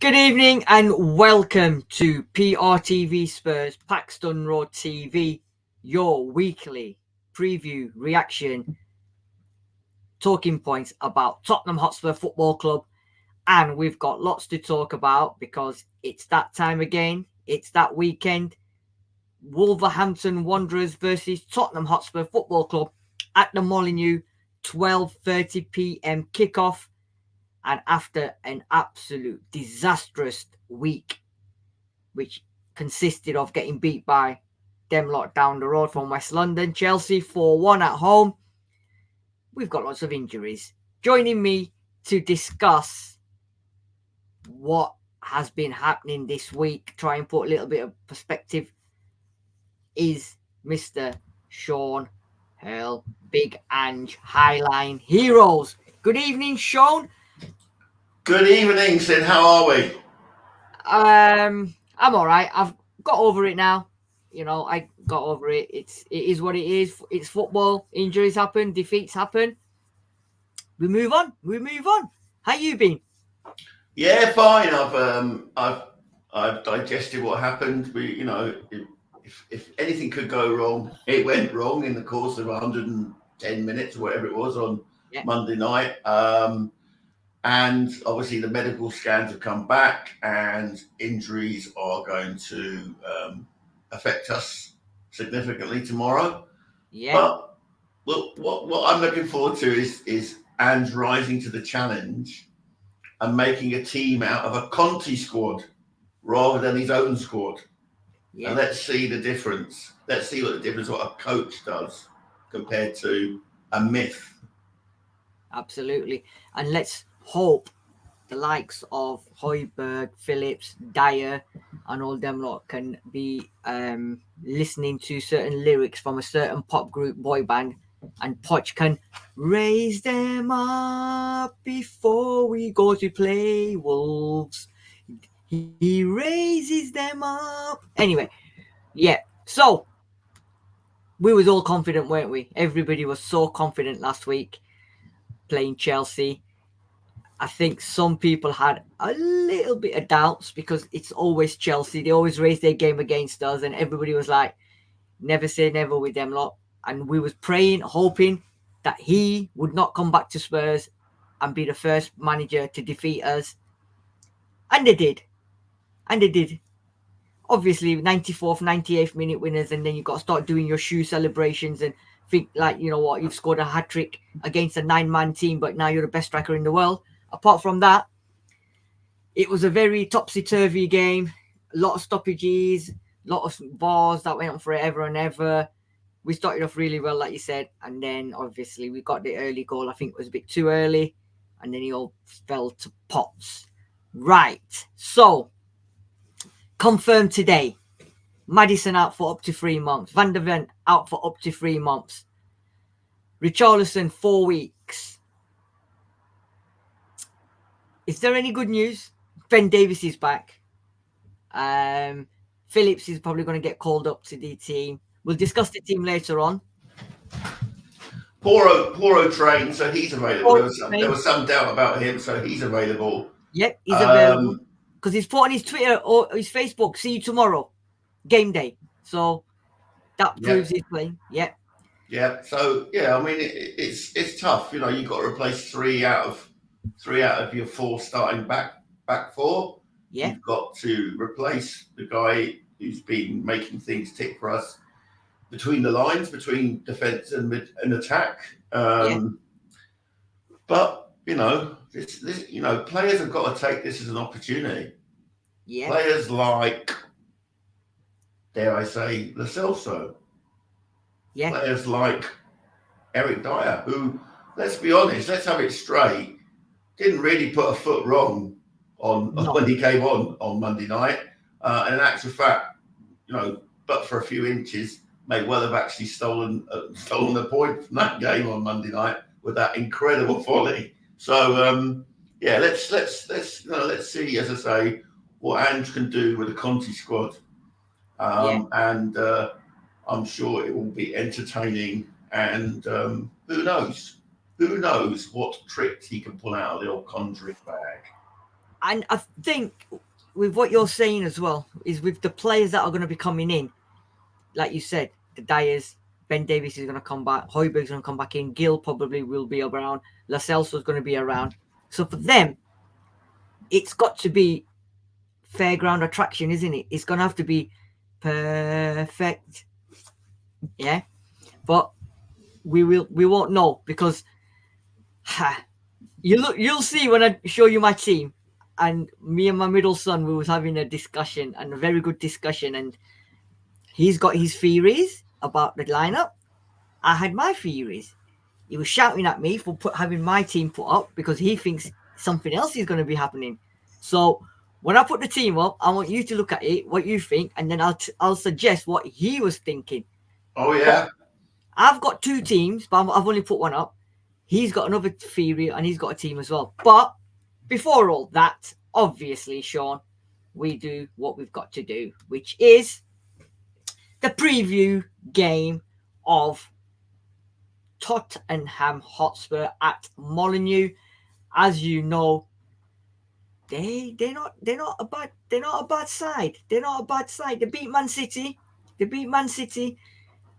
Good evening and welcome to PRTvSpurs Paxton Road TV, your weekly preview, reaction, talking points about Tottenham Hotspur Football Club. And we've got lots to talk about because it's that time again. It's that weekend. Wolverhampton Wanderers versus Tottenham Hotspur Football Club at the Molineux, 12:30 p.m. kickoff. And after an absolute disastrous week, which consisted of getting beat by them lot down the road from West London, Chelsea 4-1 at home, we've got lots of injuries. Joining me to discuss what has been happening this week, try and put a little bit of perspective, is Mr. Sean Hurl, Big Ange, Highline Heroes. Good evening, Sean. Good evening, Sid. How are we? I'm all right. I've got over it now. You know, I got over it. It is what it is. It's football. Injuries happen. Defeats happen. We move on. How you been? Yeah, fine. I've digested what happened. If anything could go wrong, it went wrong in the course of 110 minutes or whatever it was on Monday night. And obviously the medical scans have come back and injuries are going to affect us significantly tomorrow. Yeah. But what I'm looking forward to is Ange rising to the challenge and making a team out of a Conte squad rather than his own squad. Yeah. And let's see the difference. Let's see what a coach does compared to a myth. Absolutely. And let's hope the likes of Højbjerg, Phillips, Dyer, and all them lot can be listening to certain lyrics from a certain pop group, boy band, and Poch can raise them up before we go to play Wolves. He raises them up. Anyway, yeah. So we was all confident, weren't we? Everybody was so confident last week playing Chelsea. I think some people had a little bit of doubts because it's always Chelsea. They always raise their game against us, and everybody was like, never say never with them lot. And we was praying, hoping that he would not come back to Spurs and be the first manager to defeat us. And they did. Obviously, 94th, 98th minute winners, and then you've got to start doing your shoe celebrations and think like, you know what, you've scored a hat-trick against a 9-man team, but now you're the best striker in the world. Apart from that, it was a very topsy-turvy game. A lot of stoppages, a lot of bars that went on forever and ever. We started off really well, like you said, and then obviously we got the early goal. I think it was a bit too early, and then it all fell to pots. Right, so confirmed today. Maddison out for up to 3 months. Van der Ven out for up to 3 months. Richarlison 4 weeks. Is there any good news? Ben Davies is back. Phillips is probably going to get called up to the team. We'll discuss the team later on. Poro trained, so he's available. There was some doubt about him, so he's available. Yep, he's available. Because he's put on his Twitter or his Facebook, see you tomorrow, game day. So that proves he's playing. Yep. Yeah. So yeah, I mean it's tough. You know, you've got to replace three out of your 4 starting back 4. Yeah. You've got to replace the guy who's been making things tick for us between the lines, between defence and attack. But you know, this players have got to take this as an opportunity. Yeah. Players like, dare I say, Lo Celso. Yeah. Players like Eric Dyer, who, let's be honest, let's have it straight, didn't really put a foot wrong when he came on Monday night. And in actual fact, you know, but for a few inches, may well have actually stolen the point from that game on Monday night with that incredible volley. So let's see, as I say, what Ange can do with the Conte squad, and I'm sure it will be entertaining. And who knows what tricks he can pull out of the old conjuring bag. And I think with what you're saying as well is with the players that are going to be coming in, like you said, the Dyers, Ben Davies is going to come back, Højbjerg's going to come back in, Gill probably will be around, Lo Celso's going to be around. So for them, it's got to be fairground attraction, isn't it? It's going to have to be perfect. Yeah. But we won't know because you'll see when I show you my team. And me and my middle son, we was having a discussion, and a very good discussion, and he's got his theories about the lineup. I had my theories. He was shouting at me for having my team put up because he thinks something else is going to be happening. So when I put the team up, I want you to look at it, what you think, and then I'll suggest what he was thinking. Oh yeah. But I've got two teams, but I've only put one up. He's got another theory, and he's got a team as well. But before all that, obviously, Sean, we do what we've got to do, which is the preview game of Tottenham Hotspur at Molineux. As you know, they're not a bad side. They're not a bad side. They beat Man City.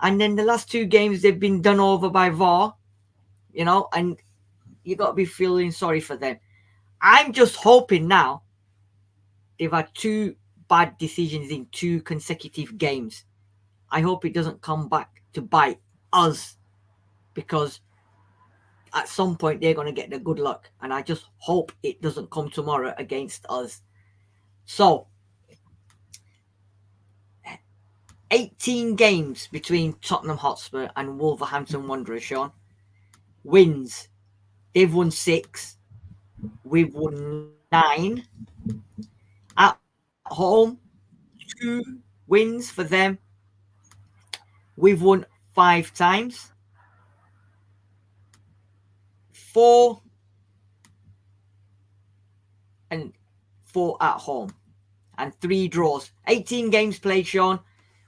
And then the last two games they've been done over by VAR, and you got to be feeling sorry for them. I'm just hoping now they've had two bad decisions in two consecutive games. I hope it doesn't come back to bite us because at some point they're going to get the good luck. And I just hope it doesn't come tomorrow against us. So, 18 games between Tottenham Hotspur and Wolverhampton Wanderers, Sean. Wins. They've won 6. We've won 9. At home, 2 wins for them. We've won 5 times. 4 and 4 at home. And 3 draws. 18 games played, Sean.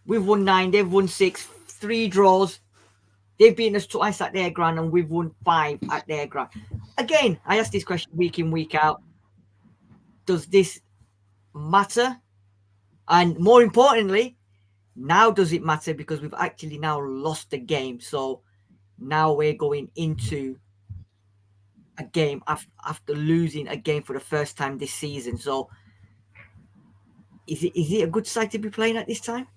We've won 9. They've won 6. 3 draws. They've beaten us twice at their ground, and we've won 5 at their ground. Again, I ask this question week in, week out. Does this matter? And more importantly, now does it matter because we've actually now lost the game. So now we're going into a game after losing a game for the first time this season. So is it a good side to be playing at this time?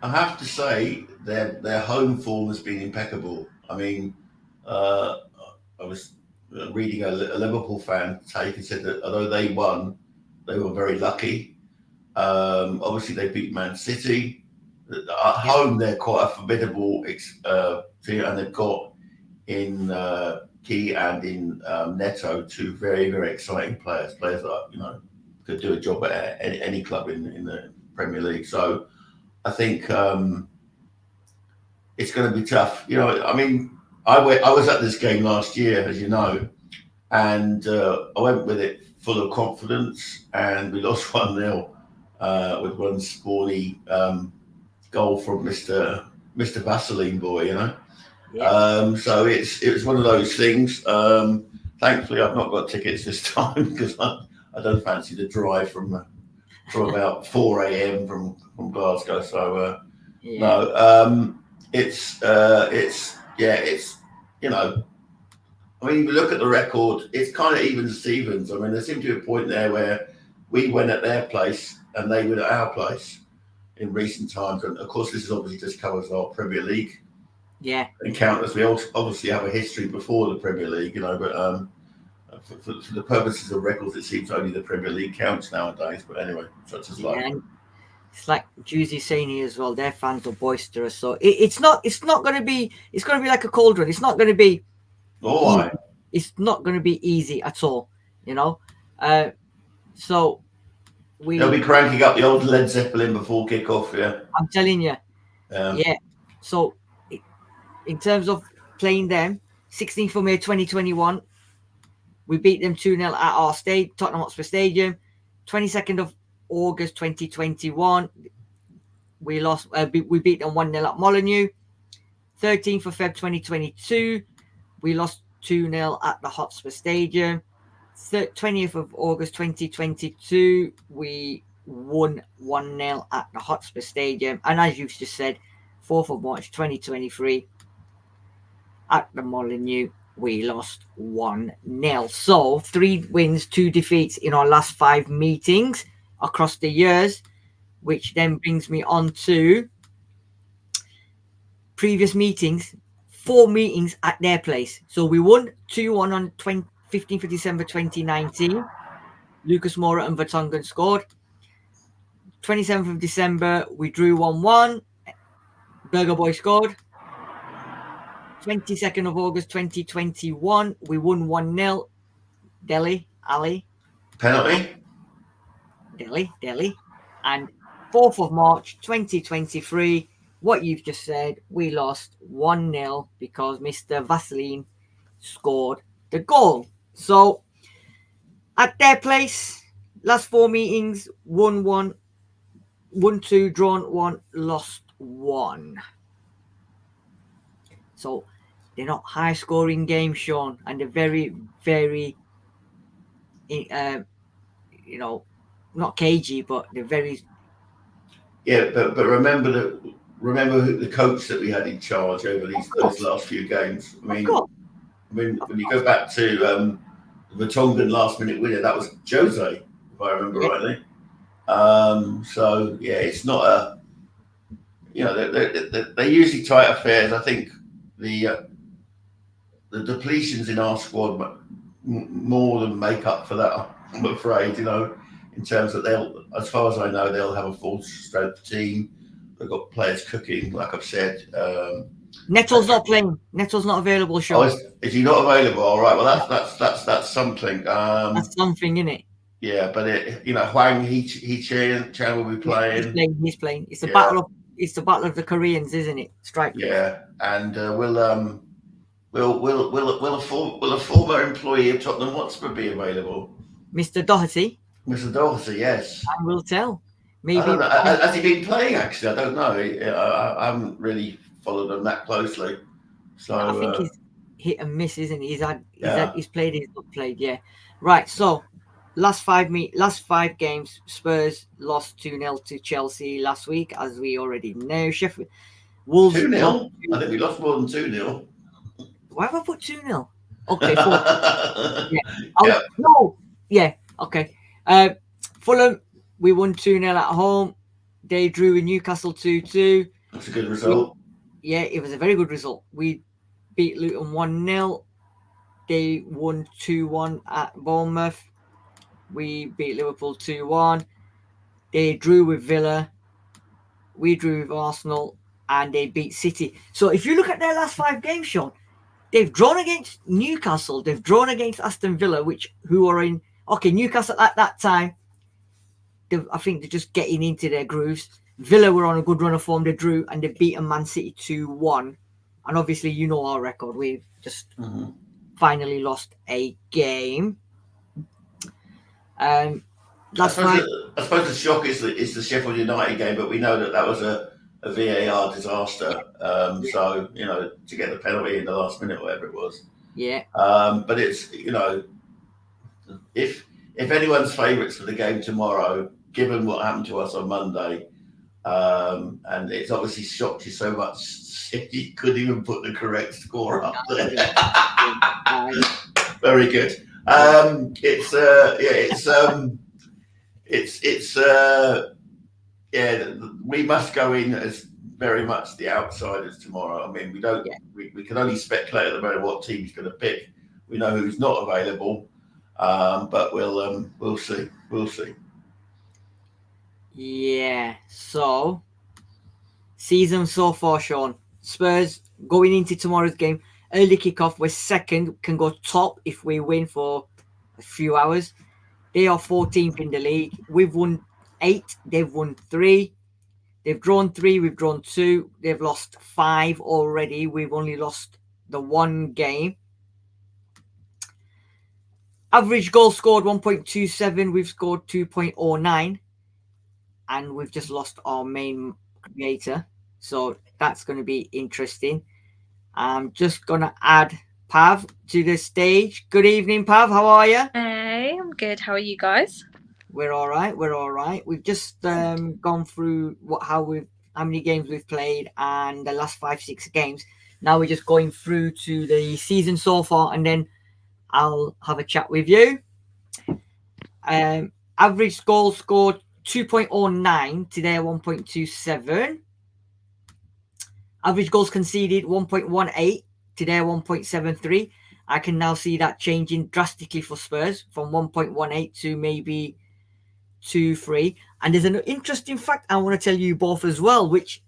I have to say their home form has been impeccable. I mean, I was reading a Liverpool fan take and said that although they won, they were very lucky. Obviously, they beat Man City. At home, they're quite a formidable team, and they've got in Key and in Neto 2 very, very exciting players that could do a job at any club in the Premier League. So I think it's going to be tough. I mean, I was at this game last year, as you know, and I went with it full of confidence, and we lost 1-0 with one scrawny goal from Mr. Vaseline boy, Yeah. So it was one of those things. Thankfully, I've not got tickets this time because I don't fancy the drive from about 4 a.m. from Glasgow. So no, it's I mean, if you look at the record, it's kind of even Stevens. I mean, there seemed to be a point there where we went at their place and they went at our place in recent times. And of course, this is obviously just covers our Premier League. Yeah. Encounters. We obviously have a history before the Premier League, but for the purposes of records, it seems only the Premier League counts nowadays. But anyway, such as life. Yeah, it's like Jodi saying here as well. Their fans are boisterous, so it's not going to be. It's going to be like a cauldron. It's not going to be. It's not going to be easy at all, So they'll be cranking up the old Led Zeppelin before kickoff. Yeah, I'm telling you. Yeah. So, in terms of playing them, 16th of May 2021, we beat them 2-0 at our Tottenham Hotspur Stadium. 22nd of August 2021, we lost. We beat them 1-0 at Molineux. 13th of Feb 2022, we lost 2-0 at the Hotspur Stadium. 20th of August 2022, we won 1-0 at the Hotspur Stadium. And as you've just said, 4th of March 2023, at the Molineux, we lost 1-0. So 3 wins, 2 defeats in our last 5 meetings across the years, which then brings me on to previous meetings. 4 meetings at their place. So we won 2-1 on 15th of December 2019. Lucas Moura and Vertonghen scored. 27th of December, we drew 1-1. Burger Boy scored. 22nd of August 2021, we won 1-0. Delhi, Ali. Penalty. Delhi. And 4th of March 2023, what you've just said, we lost 1-0 because Mr. Vaseline scored the goal. So at their place, last 4 meetings, 1-1, 1-2, drawn 1, lost 1. So they're not high scoring games, Sean, and they're very, very, not cagey, but they're very. Yeah, but remember the coach that we had in charge over those last few games. I mean, when you go back to the Vertonghen last minute winner, that was Jose, if I remember rightly. So yeah, it's not a. They're usually tight affairs. I think the depletions in our squad more than make up for that. I'm afraid, in terms of as far as I know, they'll have a full strength team. They've got players cooking, like I've said. Nettle's not playing. Nettle's not available, Sean. Oh, is he not available? All right. Well, that's something. That's something, isn't it? Yeah, but Huang Chan will be playing. Yeah, he's playing. It's the battle of the Koreans, isn't it? Strike. Yeah, and will a former employee of Tottenham Hotspur be available? Mr. Doherty. Mr. Doherty, yes. I will tell. Maybe. I don't know. Has he been playing? Actually, I don't know. I haven't really followed him that closely. So I think he's hit and miss, isn't he? He's played. He's not played. Yeah. Right. So last 5 games, Spurs lost 2-0 to Chelsea last week, as we already know. Sheffield Wolves 2-0. I think we lost more than 2-0. Why have I put 2-0? Okay, 4. No. Yeah. Okay. Fulham, we won 2-0 at home. They drew with Newcastle 2-2. That's a good result. It was a very good result. We beat Luton 1-0. They won 2-1 at Bournemouth. We beat Liverpool 2-1. They drew with Villa. We drew with Arsenal. And they beat City. So if you look at their last 5 games, Sean, they've drawn against Newcastle. They've drawn against Aston Villa, who are in... Okay, Newcastle at that time, I think they're just getting into their grooves. Villa were on a good run of form. They drew and they beaten Man City 2-1. And obviously, our record. We've just finally lost a game. I suppose the shock is the Sheffield United game, but we know that was a VAR disaster. So, to get the penalty in the last minute, whatever it was. Yeah. But it's, if anyone's favourites for the game tomorrow, given what happened to us on Monday, and it's obviously shocked you so much, you couldn't even put the correct score up there. Very good. We must go in as very much the outsiders tomorrow. I mean, we can only speculate at the moment what team he's going to pick. We know who's not available, but we'll see. We'll see. Yeah. So, season so far, Sean. Spurs going into tomorrow's game. Early kickoff. We're second. Can go top if we win for a few hours. They are 14th in the league. We've won 8. They've won 3. They've drawn 3. We've drawn 2. They've lost 5 already. We've only lost the 1 game. Average goal scored 1.27. We've scored 2.09. And we've just lost our main creator. So that's going to be interesting. I'm just going to add Pav to the stage. Good evening, Pav. How are you? I'm good. How are you guys? We're all right. We're all right. We've just gone through how many games we've played and the last 5-6 games. Now we're just going through to the season so far, and then I'll have a chat with you. Average goal scored 2.09, today 1.27. Average goals conceded 1.18, today 1.73. I can now see that changing drastically for Spurs from 1.18 to maybe 2-3. And there's an interesting fact I want to tell you both as well, which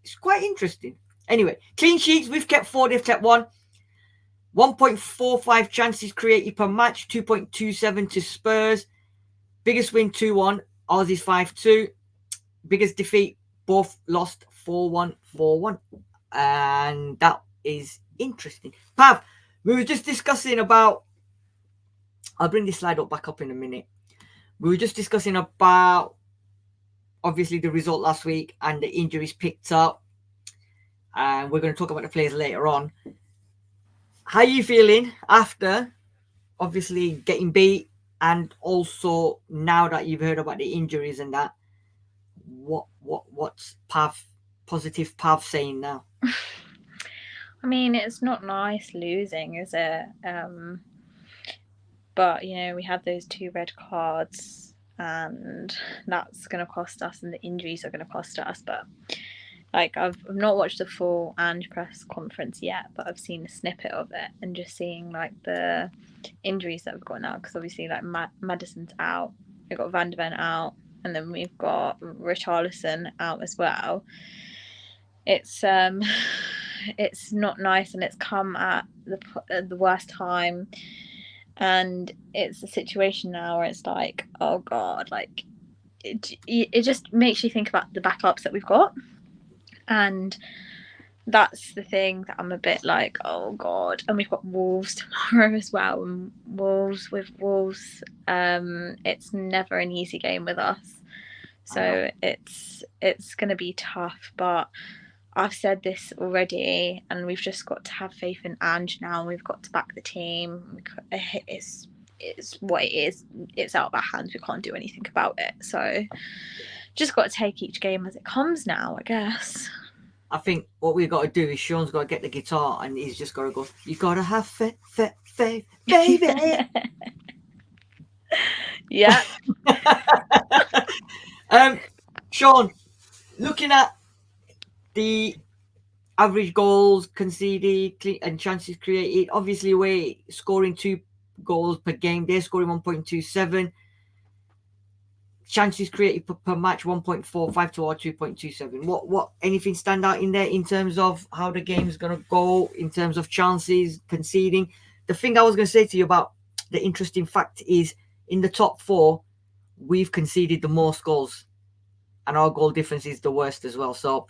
is quite interesting. Anyway, clean sheets, we've kept 4, they've kept 1. 1.45 chances created per match, 2.27 to Spurs. Biggest win 2-1, Aussies 5-2. Biggest defeat, both lost 4-1, 4-1. And that is interesting. Pav, we were just discussing about, I'll bring this slide back up in a minute. We were just discussing about, obviously, the result last week and the injuries picked up. And we're going to talk about the players later on. How are you feeling after, obviously, getting beat, and also now that you've heard about the injuries and that? What's positive Pav saying now? I mean, it's not nice losing, is it? But we had those 2 red cards, and that's going to cost us, and the injuries are going to cost us. But I've not watched the full Ange press conference yet, but I've seen a snippet of it, and just seeing the injuries that we've got now, because obviously Maddison's out, we've got Van de Ven out, and then we've got Richarlison out as well. It's not nice, and it's come at the worst time, and it's a situation now where it's like, oh god, it just makes you think about the backups that we've got. And that's the thing that I'm a bit like, oh god. And we've got Wolves tomorrow as well, and Wolves, it's never an easy game with us, so it's going to be tough. But I've said this already, and we've just got to have faith in Ange now. We've got to back the team. It's what it is. It's out of our hands. We can't do anything about it. So just got to take each game as it comes now, I guess. I think what we've got to do is Sean's got to get the guitar, and he's just got to go, you got to have faith, baby. Yeah. Sean, looking at the average goals conceded and chances created, obviously we're scoring 2 goals per game. They're scoring 1.27. Chances created per match 1.45 to our 2.27. What anything stand out in there in terms of how the game's going to go, in terms of chances conceding? The thing I was going to say to you about the interesting fact is, in the top 4, we've conceded the most goals, and our goal difference is the worst as well. So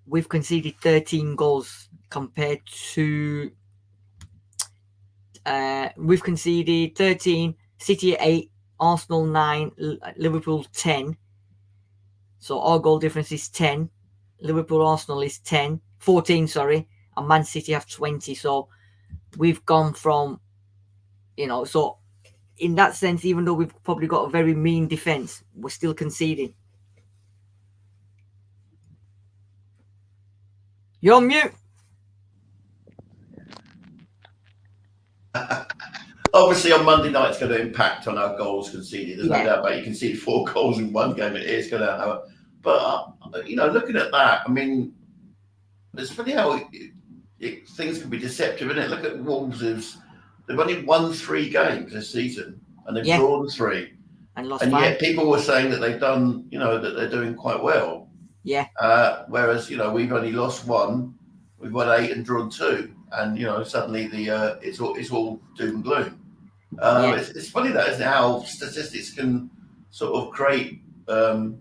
we've conceded 13 goals compared to we've conceded 13, City 8, Arsenal 9, Liverpool 10. So our goal difference is 10. Liverpool, Arsenal is 14, and Man City have 20. So we've gone from, so in that sense, even though we've probably got a very mean defense, we're still conceding. You're on mute. Obviously, on Monday night, it's going to impact on our goals conceded. There's no doubt about it. You can see 4 goals in one game. It is going to have. But looking at that, I mean, it's funny how things can be deceptive, isn't it? Look at Wolves. They've only won 3 games this season, and they've drawn 3, and lost 5. Yet people were saying that they've done, that they're doing quite well. Yeah. Whereas we've only lost 1, we've won 8 and drawn 2, and suddenly it's all doom and gloom. It's funny that, isn't it, how statistics can sort of create when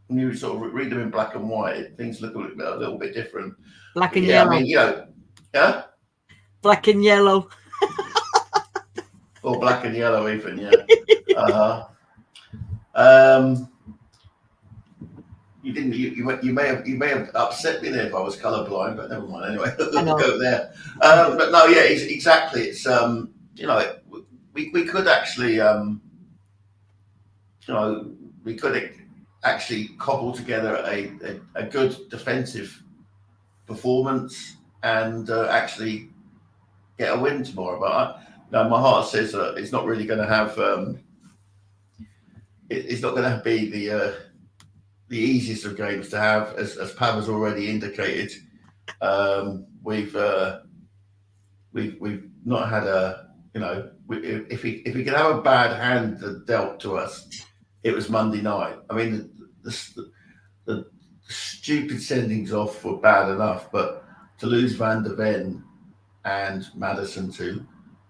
you sort of read them in black and white, things look a little bit different. Black and yellow. I mean, black and yellow. Or black and yellow even, yeah. You may have upset me there if I was colourblind, but never mind. Anyway, we'll go there. But no, yeah, exactly. It's we could actually, we could actually cobble together a good defensive performance and actually get a win tomorrow. But my heart says it's not really going to have. It's not going to be the easiest of games to have, as Pav has already indicated. We've not had a, if we could have a bad hand that dealt to us, it was Monday night. I mean, the stupid sendings off were bad enough, but to lose Van der Ven and Maddison to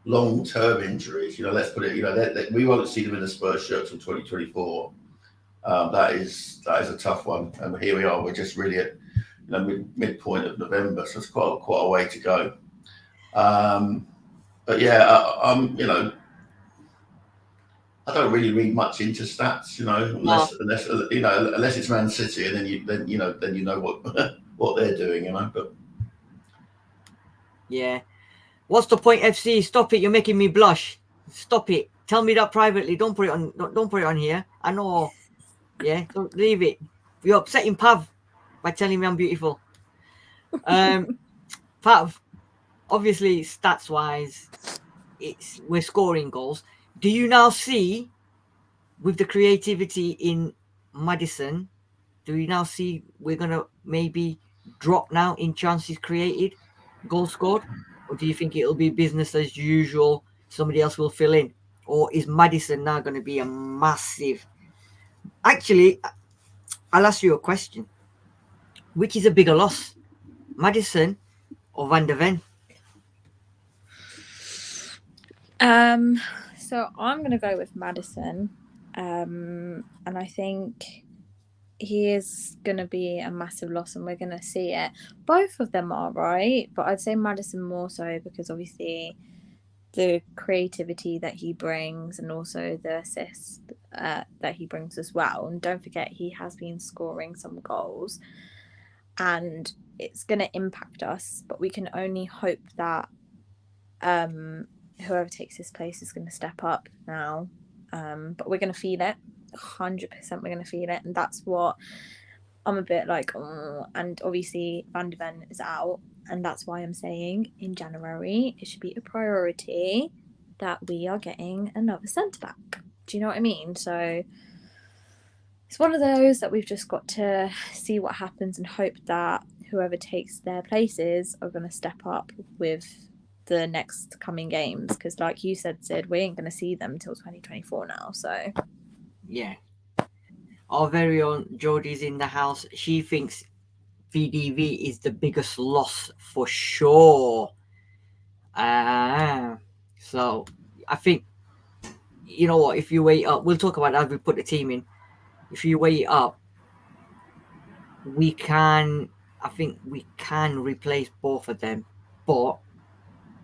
long-term injuries, let's put it, we won't see them in the Spurs shirt till 2024. That is a tough one, and here we are. We're just really at midpoint of November, so it's quite a way to go. But yeah, I don't really read much into stats, unless it's Man City, and then you know what they're doing, But yeah, what's the point, FC? Stop it! You're making me blush. Stop it! Tell me that privately. Don't put it on. Don't put it on here. I know. Yeah, don't leave it. You're upsetting Pav by telling me I'm beautiful. Pav, obviously, stats wise, we're scoring goals. Do you now see, with the creativity in Maddison, do you now see we're gonna maybe drop now in chances created, goals scored, or do you think it'll be business as usual? Somebody else will fill in, or is Maddison now going to be a massive? Actually, I'll ask you a question. Which is a bigger loss, Maddison or Van der Ven? So I'm going to go with Maddison. And I think he is going to be a massive loss, and we're going to see it. Both of them are, right? But I'd say Maddison more so, because obviously the creativity that he brings, and also the assist that he brings as well. And don't forget, he has been scoring some goals, and it's going to impact us. But we can only hope that whoever takes his place is going to step up now. But we're going to feel it. 100% we're going to feel it. And that's what I'm a bit like, and obviously Van der Ven is out. And that's why I'm saying in January, it should be a priority that we are getting another centre-back. Do you know what I mean? So it's one of those that we've just got to see what happens and hope that whoever takes their places are going to step up with the next coming games. Because like you said, Sid, we ain't going to see them until 2024 now. So yeah. Our very own Jodi's in the house. She thinks VDV is the biggest loss for sure. So I think, you know what, if you wait up, we'll talk about that as we put the team in. If you wait up, I think we can replace both of them, but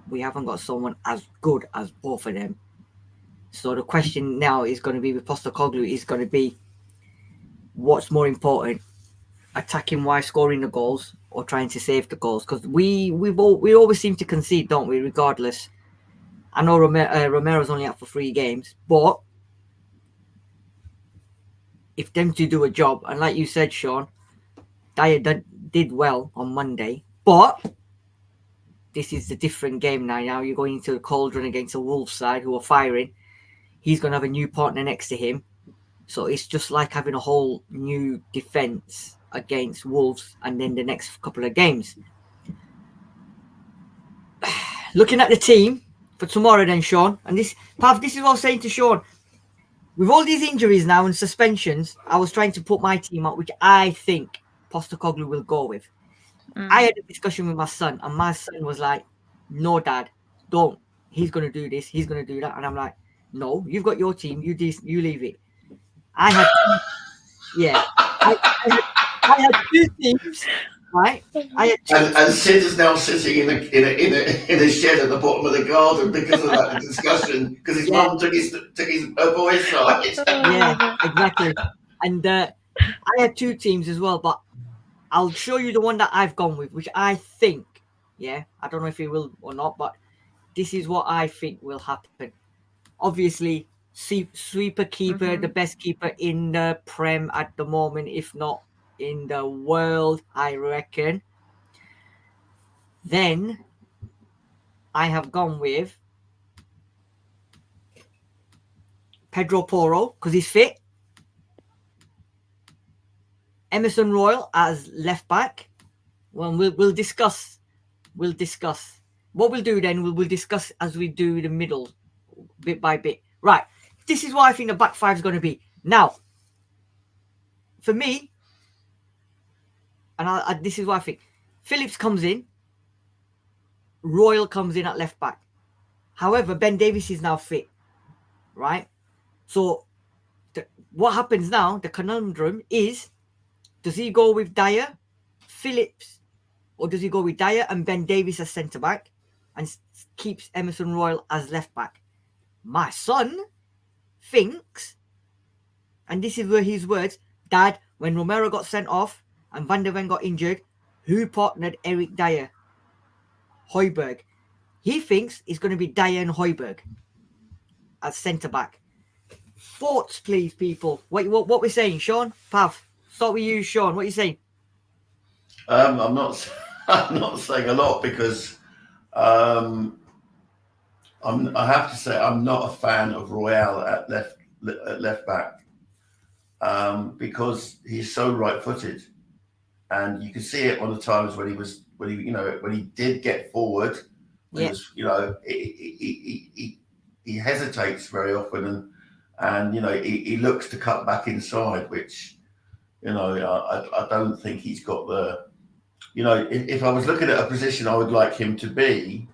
we haven't got someone as good as both of them. So the question now is going to be with Postecoglou is going to be, what's more important, attacking wise, scoring the goals, or trying to save the goals? Because we always seem to concede, don't we? Regardless, I know Romero's only out for 3 games, but if them two do a job, and like you said, Sean, Dyer did well on Monday, but this is a different game now. Now you're going into the cauldron against a Wolves side who are firing. He's going to have a new partner next to him, so it's just like having a whole new defense against Wolves, and then the next couple of games. Looking at the team for tomorrow then, Sean, and this is what I was saying to Sean. With all these injuries now and suspensions, I was trying to put my team out, which I think Postecoglou will go with. I had a discussion with my son, and my son was like, no, Dad, don't. He's going to do this. He's going to do that. And I'm like, no, you've got your team. You leave it. I had 2 teams, right? And Sid is now sitting in a shed at the bottom of the garden because of that discussion, because his mum took her boy's side. Yeah, exactly. And I had 2 teams as well, but I'll show you the one that I've gone with, which I think, I don't know if he will or not, but this is what I think will happen. obviously sweeper keeper, the best keeper in the Prem at the moment, if not in the world, I reckon. Then I have gone with Pedro Porro because he's fit. Emerson Royal as left back. Well, we'll discuss. We'll discuss. What we'll do then, we'll discuss as we do the middle, bit by bit. Right. This is what I think the back five is going to be. Now, for me, and this is what I think. Phillips comes in. Royal comes in at left back. However, Ben Davies is now fit. Right? So, what happens now, the conundrum is, does he go with Dyer, Phillips, or does he go with Dyer and Ben Davies as centre-back and keeps Emerson Royal as left-back? My son thinks, and this is where his words, Dad, when Romero got sent off and Van der Ven got injured, who partnered Eric Dyer? Højbjerg. He thinks it's going to be Dyer and Højbjerg as centre-back. Thoughts, please, people. What we're saying, Sean? Pav, start with you, Sean. What are you saying? I'm not saying a lot because I have to say I'm not a fan of Royale at left back because he's so right-footed, and you can see it on the times when he did get forward. He was, he hesitates very often, and he looks to cut back inside, which I don't think he's got the. If I was looking at a position I would like him to be,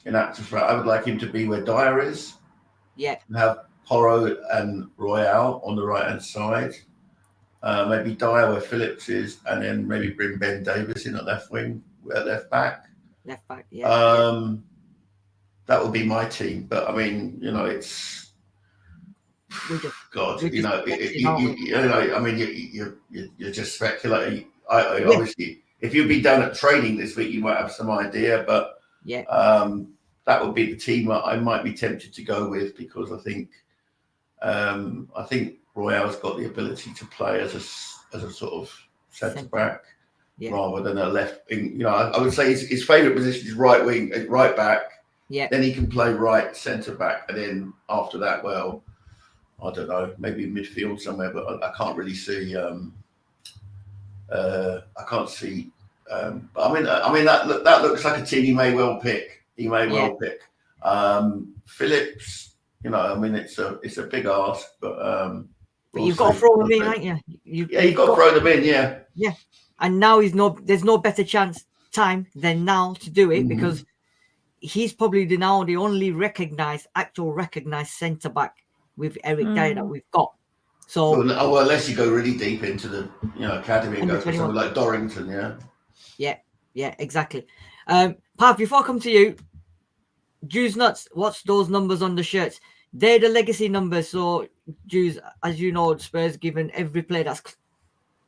in actual fact, I would like him to be where Dyer is. Yeah. And have Porro and Royale on the right-hand side. Maybe Dyer where Phillips is, and then maybe bring Ben Davies in at left wing, at left back. Left back, yeah. That would be my team. But, I mean, it's... God, you're just speculating. Obviously, if you'd be down at training this week, you might have some idea, but that would be the team that I might be tempted to go with because I think Royale's got the ability to play as a sort of centre back rather than a left wing. I would say his favourite position is right wing, right back. Yeah. Then he can play right centre back, and then after that, well, I don't know, maybe midfield somewhere, but I can't really see. I can't see. But I mean that looks like a team he may well pick. Well pick. Phillips, it's a big ask, but you've got to throw them in, haven't you? You've got to throw them in, yeah. Yeah, and now there's no better time than now to do it because he's probably now the only actual recognized centre back with Eric Dyer that we've got. So unless you go really deep into the academy and go for someone like Dorrington, yeah, exactly. Pav, before I come to you, Jews Nuts, what's those numbers on the shirts? They're the legacy numbers. So Jews, as you know, Spurs given every player that's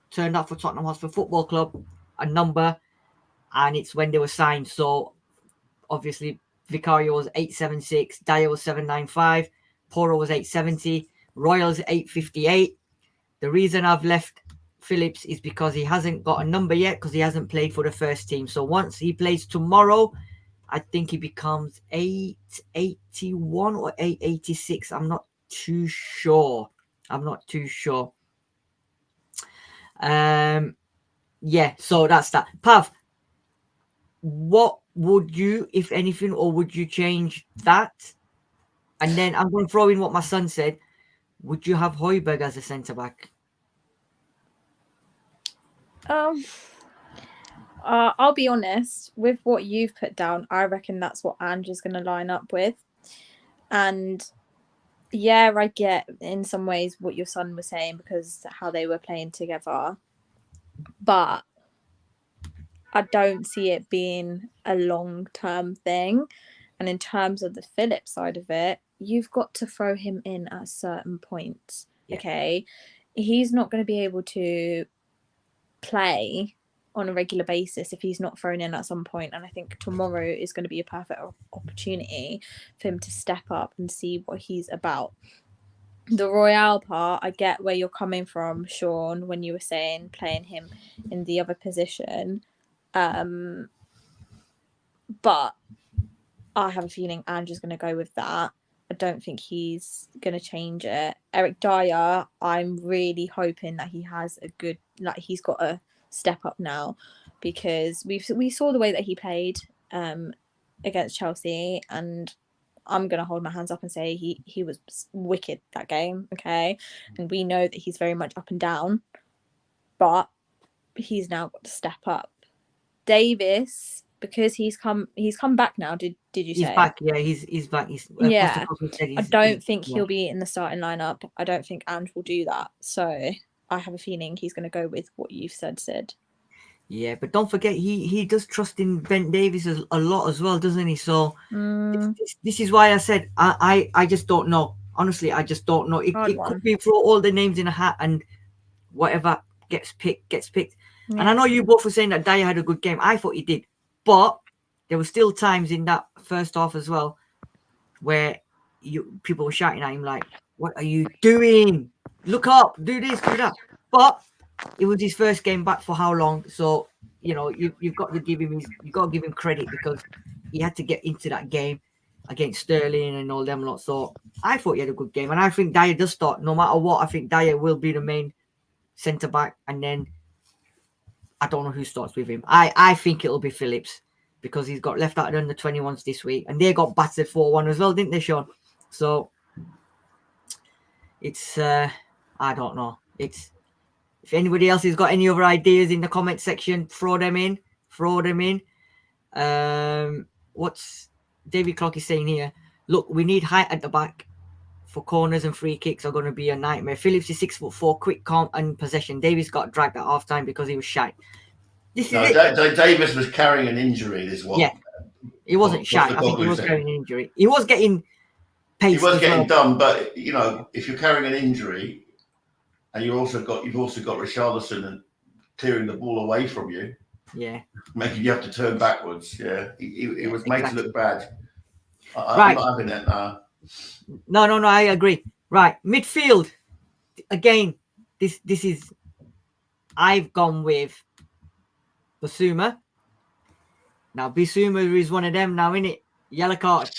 turned up for Tottenham Hotspur Football Club a number, and it's when they were signed. So obviously Vicario was 876, Dyer was 795, Porro was 870, Royals 858. The reason I've left Phillips is because he hasn't got a number yet because he hasn't played for the first team. So once he plays tomorrow, I think he becomes 881 or 886. I'm not too sure. So that's that. Pav, what would you, if anything, or would you change that? And then I'm going to throw in what my son said. Would you have Højbjerg as a centre back? I'll be honest with what you've put down. I reckon that's what Andrew's going to line up with. And yeah, I get in some ways what your son was saying because how they were playing together. But I don't see it being a long-term thing. And in terms of the Phillips side of it, you've got to throw him in at certain points. Yeah. Okay. He's not going to be able to play on a regular basis if he's not thrown in at some point. And I think tomorrow is going to be a perfect opportunity for him to step up and see what he's about. The Royale part, I get where you're coming from, Sean, when you were saying playing him in the other position. But I have a feeling Andrew's going to go with that. I don't think he's going to change it. Eric Dyer, I'm really hoping that he has a good, like he's got a step up now, because we saw the way that he played against Chelsea, and I'm going to hold my hands up and say he was wicked that game, okay? And we know that he's very much up and down, but he's now got to step up. Davis, because he's come back now. Did you say? He's back. Yeah, he's back. Yeah. I don't think he'll be in the starting lineup. I don't think Ange will do that. So I have a feeling he's going to go with what you've said, Sid. Yeah, but don't forget he does trust in Ben Davies a lot as well, doesn't he? So this is why I said I just don't know. Honestly, I just don't know. It could be throw all the names in a hat and whatever gets picked. Yeah. And I know you both were saying that Dyer had a good game. I thought he did. But there were still times in that first half as well where people were shouting at him like, "What are you doing? Look up, do this, do that." But it was his first game back for how long? So you've got to give him credit, because he had to get into that game against Sterling and all them lot. So I thought he had a good game, and I think Dyer does start no matter what. I think Dyer will be the main centre back, and then I don't know who starts with him. I think it'll be Phillips, because he's got left out of the 21s this week, and they got battered 4-1 as well, didn't they, Sean? So it's I don't know. It's, if anybody else has got any other ideas in the comment section, throw them in. What's David Clark is saying here? Look, we need height at the back. For corners and free kicks are going to be a nightmare. Phillips is 6'4", quick, calm, and possession. Davies got dragged at half time because he was shy. Davis was carrying an injury. This one. Yeah, he wasn't shy. I think he was carrying an injury. He was getting paced. He was getting done, but if you're carrying an injury, and you've also got Richarlison and clearing the ball away from you, making you have to turn backwards. Yeah, it was made to look bad. I'm not having that now. No, I agree. Right, midfield again. This is. I've gone with Basuma. Now Basuma is one of them now, isn't it? Yellow card.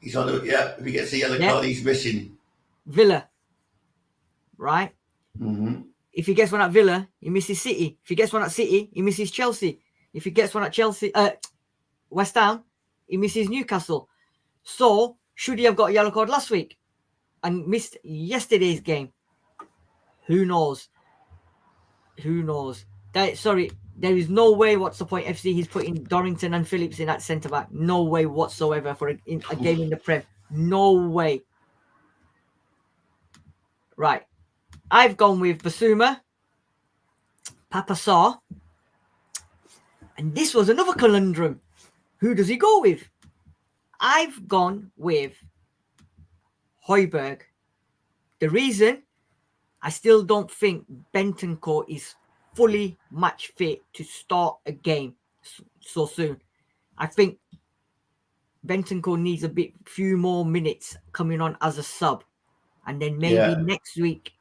He's on the if he gets a yellow card, he's missing. Villa. Right? Mm-hmm. If he gets one at Villa, he misses City. If he gets one at City, he misses Chelsea. If he gets one at West Ham, he misses Newcastle. So should he have got a yellow card last week and missed yesterday's game? Who knows? There is no way. What's the point? FC, he's putting Dorrington and Phillips in at centre back. No way whatsoever for a game in the Prem. No way. Right. I've gone with Basuma, Papa Sarr, and this was another conundrum. Who does he go with? I've gone with Højbjerg. The reason, I still don't think Bentancur is fully match fit to start a game so soon. I think Bentancur needs few more minutes coming on as a sub, and then maybe next week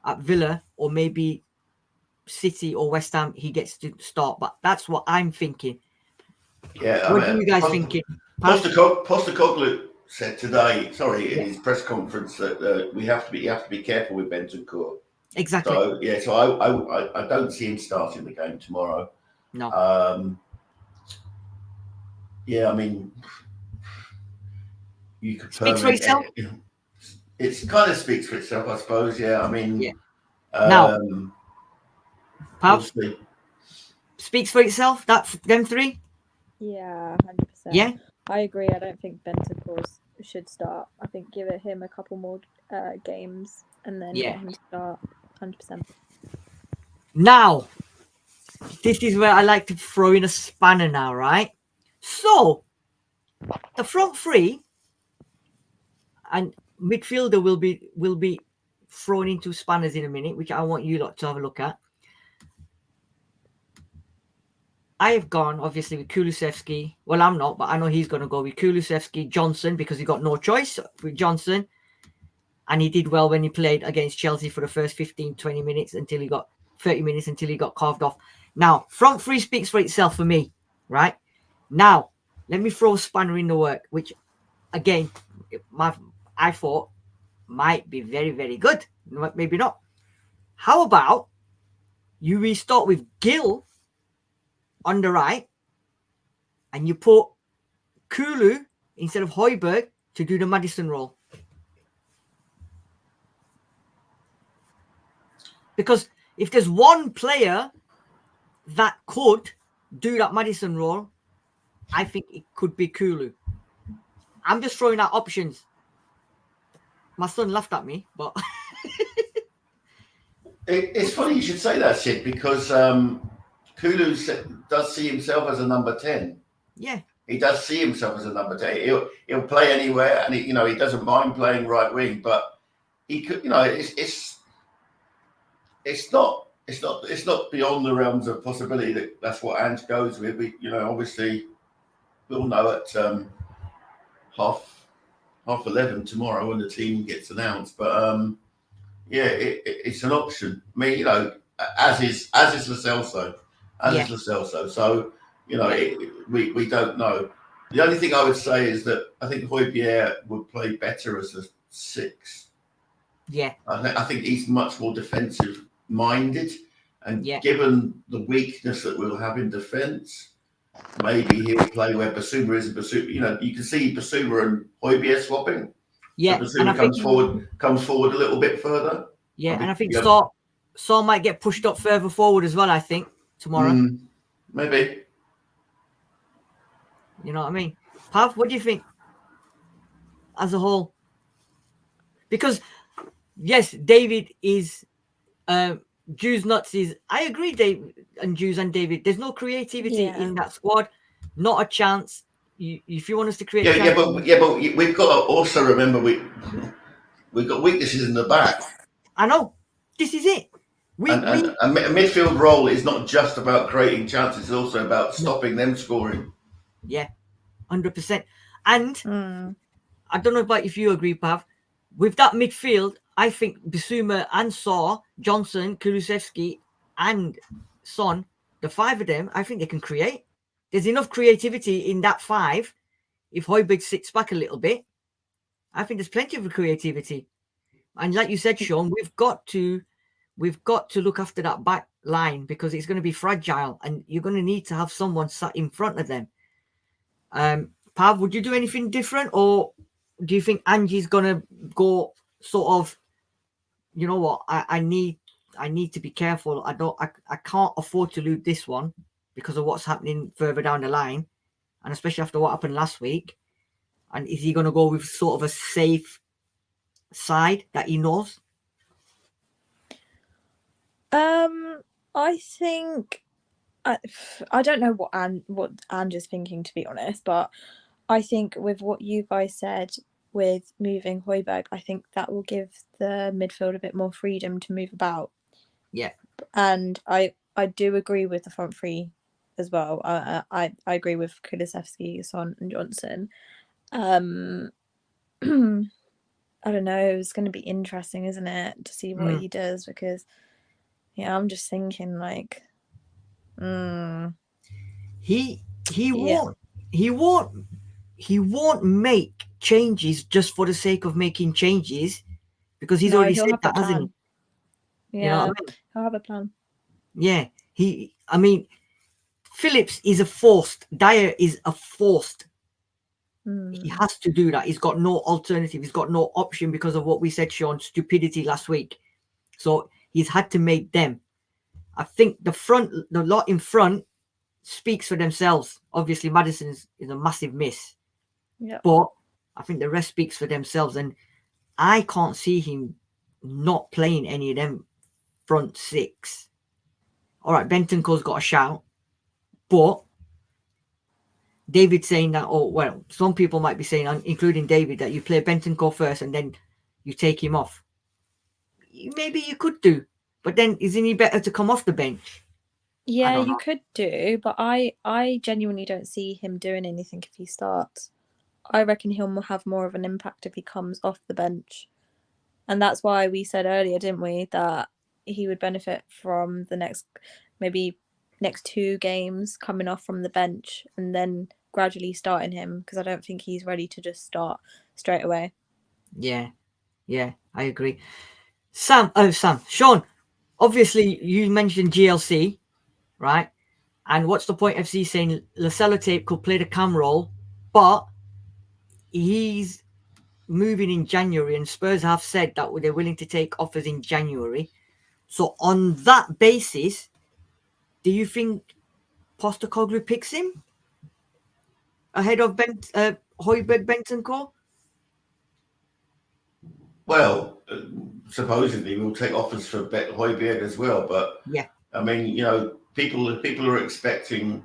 at Villa or maybe City or West Ham he gets to start. But that's what I'm thinking. Yeah, what are you guys thinking? Postecoglou said today, in his press conference, that you have to be careful with Bentancur. Exactly. So I don't see him starting the game tomorrow. No. I mean, you could speaks for itself. It kind of speaks for itself, I suppose. Yeah, I mean, now, speaks for itself. Them three. Yeah, 100%. Yeah, I agree. I don't think Bentancur should start. I think give him a couple more games and then get him to start. 100%. Now, this is where I like to throw in a spanner now, right? So, the front three and midfielder will be thrown into spanners in a minute, which I want you lot to have a look at. I have gone, obviously, with Kulusevski. Well, I'm not, but I know he's going to go with Kulusevski, Johnson, because he got no choice with Johnson. And he did well when he played against Chelsea for the first 15, 20 minutes until he got 30 minutes until he got carved off. Now, front three speaks for itself for me, right? Now, let me throw a spanner in the work, which, again, I thought might be very, very good. Maybe not. How about you restart with Gill on the right and you put Kulu instead of Højbjerg to do the Maddison role? Because if there's one player that could do that Maddison role, I think it could be Kulu. I'm just throwing out options. My son laughed at me, but it's funny you should say that, Sid, because Kulu does see himself as a number 10. Yeah, he does see himself as a number 10. He'll play anywhere, and he doesn't mind playing right wing, but he could, it's not beyond the realms of possibility that that's what Ange goes with. We, obviously we'll know at half 11 tomorrow when the team gets announced. But it's an option. I mean, as is Lo Celso, is Lo Celso. So we don't know. The only thing I would say is that I think Højbjerg would play better as a 6. Yeah, I think he's much more defensive minded, and given the weakness that we'll have in defence, maybe he'll play where Basuma is. Basuma, you can see Basuma and Højbjerg swapping. Yeah, so Basuma comes forward a little bit further. Yeah, and I think Saul might get pushed up further forward as well. I think tomorrow, maybe. You know what I mean? Pav, what do you think as a whole? Because yes, David is. Jews Nazis. I agree, David and Jews and David. There's no creativity in that squad. Not a chance. If you want us to create, but we've got to also remember we've got weaknesses in the back. I know. This is it. A midfield role is not just about creating chances; it's also about stopping them scoring. Yeah, 100%. And I don't know about if you agree, Pav. With that midfield, I think Basuma and Saw, Johnson, Kulusevski, and Son, the 5 of them, I think they can create. There's enough creativity in that 5. If Højbjerg sits back a little bit, I think there's plenty of creativity. And like you said, Sean, we've got to look after that back line because it's going to be fragile, and you're going to need to have someone sat in front of them. Pav, would you do anything different, or do you think Angie's going to go sort of, you know what, I need to be careful. I can't afford to lose this one because of what's happening further down the line, and especially after what happened last week. And is he going to go with sort of a safe side that he knows? I think I don't know what Ange is thinking, to be honest, but I think with what you guys said with moving Højbjerg, I think that will give the midfield a bit more freedom to move about. Yeah. And I do agree with the front 3 as well. I agree with Kulusevski, Son and Johnson. I don't know. It's going to be interesting, isn't it, to see what he does, because I'm just thinking like he won't make changes just for the sake of making changes, because he's already said that, hasn't he? Yeah, you know what I mean? He'll have a plan. Yeah, Phillips is a forced. Dyer is a forced. He has to do that. He's got no alternative. He's got no option because of what we said, Sean, stupidity last week. So he's had to make them. I think the lot in front speaks for themselves. Obviously, Maddison is a massive miss. Yeah. But I think the rest speaks for themselves. And I can't see him not playing any of them front 6. All right, Bentancur's got a shout. But David saying that, some people might be saying, including David, that you play Bentancur first and then you take him off. Maybe you could do. But then isn't he better to come off the bench? Yeah, don't you know. could do, but I genuinely don't see him doing anything if he starts. I reckon he'll have more of an impact if he comes off the bench. And that's why we said earlier, didn't we, that he would benefit from the next 2 games coming off from the bench and then gradually starting him, because I don't think he's ready to just start straight away. Yeah, I agree. Sean, obviously you mentioned GLC, right? And what's the point of saying the Sellotape could play the cam role, but he's moving in January, and Spurs have said that they're willing to take offers in January. So on that basis, do you think Postecoglou picks him ahead of Højbjerg, Bentancur? Well, supposedly we'll take offers for Højbjerg as well, but yeah, I mean, you know, people are expecting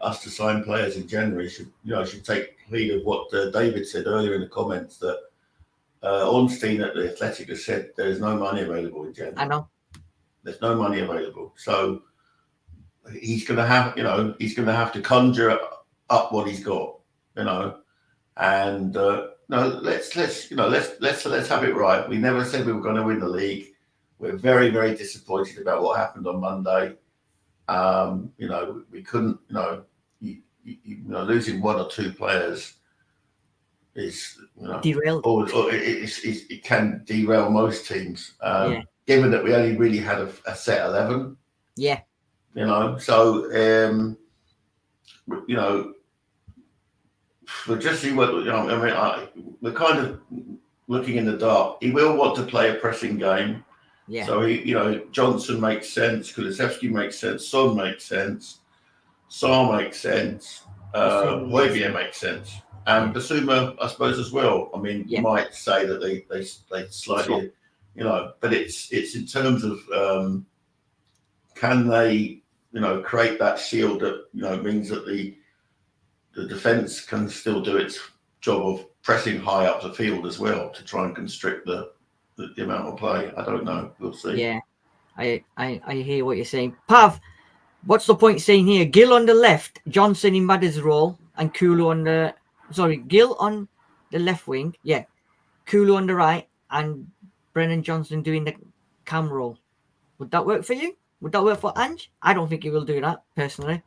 us to sign players in January should take heed of what David said earlier in the comments, that Ornstein at the Athletic has said there's no money available in January. I know. There's no money available, so he's going to have to conjure up what he's got, and no, let's have it right. We never said we were going to win the league. We're very, very disappointed about what happened on Monday. We couldn't, losing 1 or 2 players is, derailed. It can derail most teams. Yeah. Given that we only really had a set 11. Yeah. So we'll just see what we're kind of looking in the dark. He will want to play a pressing game. Yeah. So Johnson makes sense, Kulusevski makes sense, Son makes sense, Sarr makes sense, Højbjerg makes sense, and Basuma, I suppose, as well. I mean, you might say that they slightly, but it's in terms of can they, create that shield that means that the defence can still do its job of pressing high up the field as well to try and constrict the amount of play. I don't know. We'll see. Yeah, I hear what you're saying. Pav, what's the point saying here? Gill on the left, Johnson in Madder's role, and Kulu Gill on the left wing. Yeah, Kulu on the right, and Brennan Johnson doing the cam role. Would that work for you? Would that work for Ange? I don't think he will do that, personally.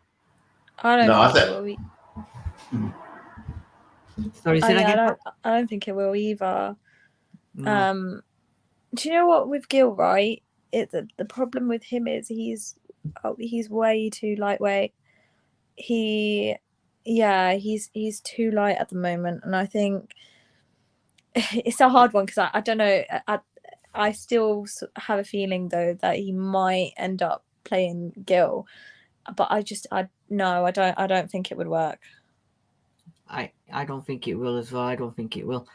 I don't think it will. Sorry, say that again? I don't think it will either. No. Do you know what with Gill, right? The problem with him is he's way too lightweight. He's too light at the moment, and I think it's a hard one because I don't know. I still have a feeling though that he might end up playing Gill, but I don't think it would work. I don't think it will as well. I don't think it will.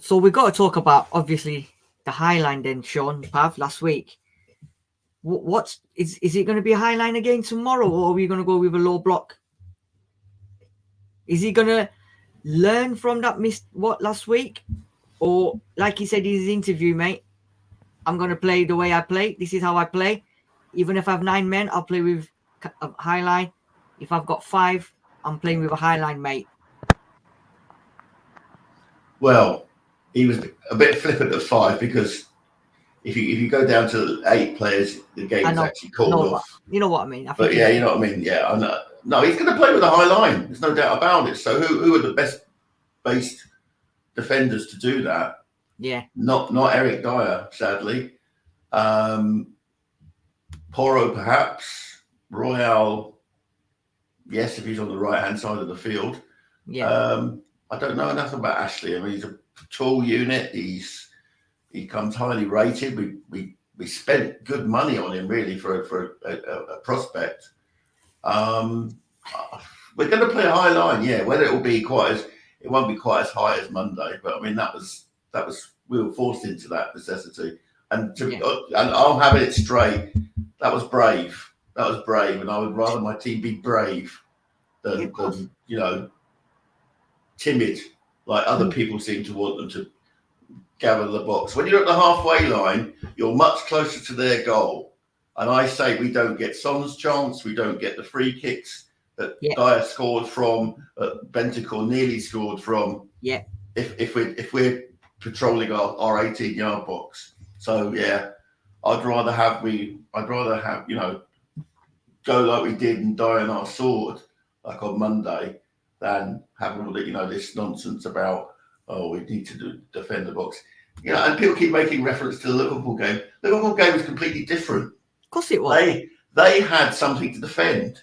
So we've got to talk about, obviously, the Highline then, Sean, Pav, last week. Is it going to be a Highline again tomorrow, or are we going to go with a low block? Is he going to learn from that last week? Or, like he said in his interview, mate, I'm going to play the way I play. This is how I play. Even if I have 9 men, I'll play with a Highline. If I've got 5, I'm playing with a Highline, mate. Well, he was a bit flippant at 5 because if you go down to 8 players, the game is actually called off. You know what I mean? But yeah, you know what I mean. Yeah, I know. No, he's going to play with a high line. There's no doubt about it. So who are the best based defenders to do that? Yeah, not Eric Dyer, sadly. Porro, perhaps. Royale, yes, if he's on the right hand side of the field. Yeah. I don't know enough about Ashley. I mean, he's a tall unit. He comes highly rated. We spent good money on him, really, for a prospect. We're going to play a high line, yeah. Whether it won't be quite as high as Monday, but I mean that was we were forced into that necessity. And I'll have it straight. That was brave. And I would rather my team be brave than timid, like other people seem to want them to gather the box. When you're at the halfway line, you're much closer to their goal. And I say we don't get Son's chance, we don't get the free kicks that Dyer scored from, Bentancur nearly scored from. Yeah. If we're patrolling our 18-yard box. So yeah, I'd rather have go like we did and die on our sword like on Monday than having all this nonsense about we need to defend the box. And people keep making reference to the Liverpool game. Liverpool game was completely different. Of course it was. They had something to defend.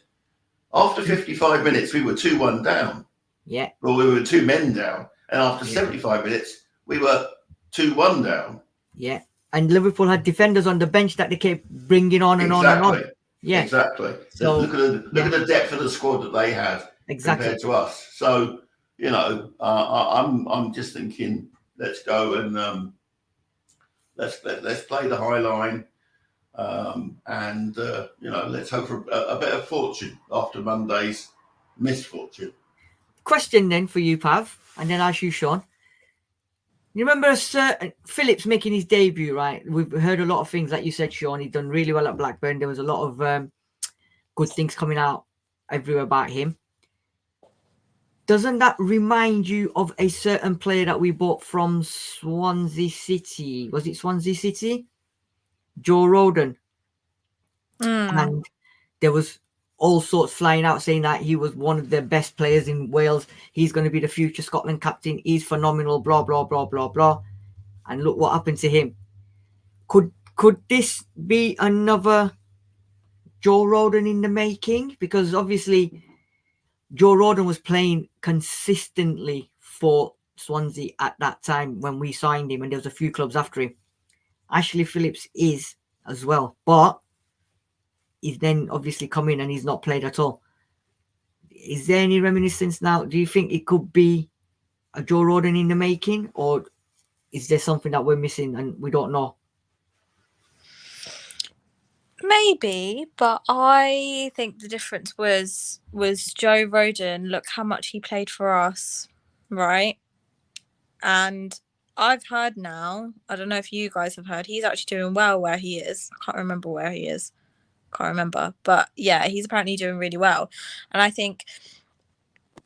After 55 minutes, we were 2-1 down. Yeah. Well, we were 2 men down. And after 75 minutes, we were 2-1 down. Yeah. And Liverpool had defenders on the bench that they kept bringing on and on and on. Yeah. Exactly. So look at the depth of the squad that they had compared to us. So, I'm just thinking, let's go and let's play the high line. Let's hope for a bit of fortune after Monday's misfortune. Question then for you, Pav, and then ask you, Sean. You remember Phillips making his debut, right? We've heard a lot of things, like you said, Sean. He'd done really well at Blackburn. There was a lot of good things coming out everywhere about him. Doesn't that remind you of a certain player that we bought from Swansea City? Was it Swansea City? Joe Rodon. And there was all sorts flying out saying that he was one of the best players in Wales. He's going to be the future Scotland captain. He's phenomenal, blah, blah, blah, blah, blah. And look what happened to him. Could this be another Joe Rodon in the making? Because obviously Joe Rodon was playing consistently for Swansea at that time when we signed him, and there was a few clubs after him. Ashley Phillips is as well, but he's then obviously come in and he's not played at all. Is there any reminiscence now? Do you think it could be a Joe Rodon in the making, or is there something that we're missing and we don't know? Maybe, but I think the difference was Joe Rodon. Look how much he played for us, right? And I've heard now, I don't know if you guys have heard, he's actually doing well where he is. I can't remember where he is. But yeah, he's apparently doing really well. And I think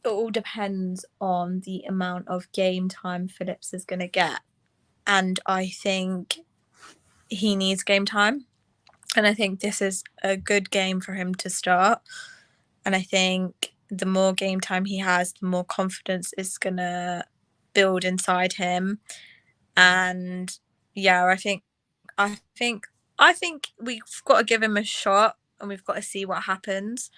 it all depends on the amount of game time Phillips is going to get. And I think he needs game time. And I think this is a good game for him to start. And I think the more game time he has, the more confidence is going to build inside him. And yeah, I think we've got to give him a shot and we've got to see what happens.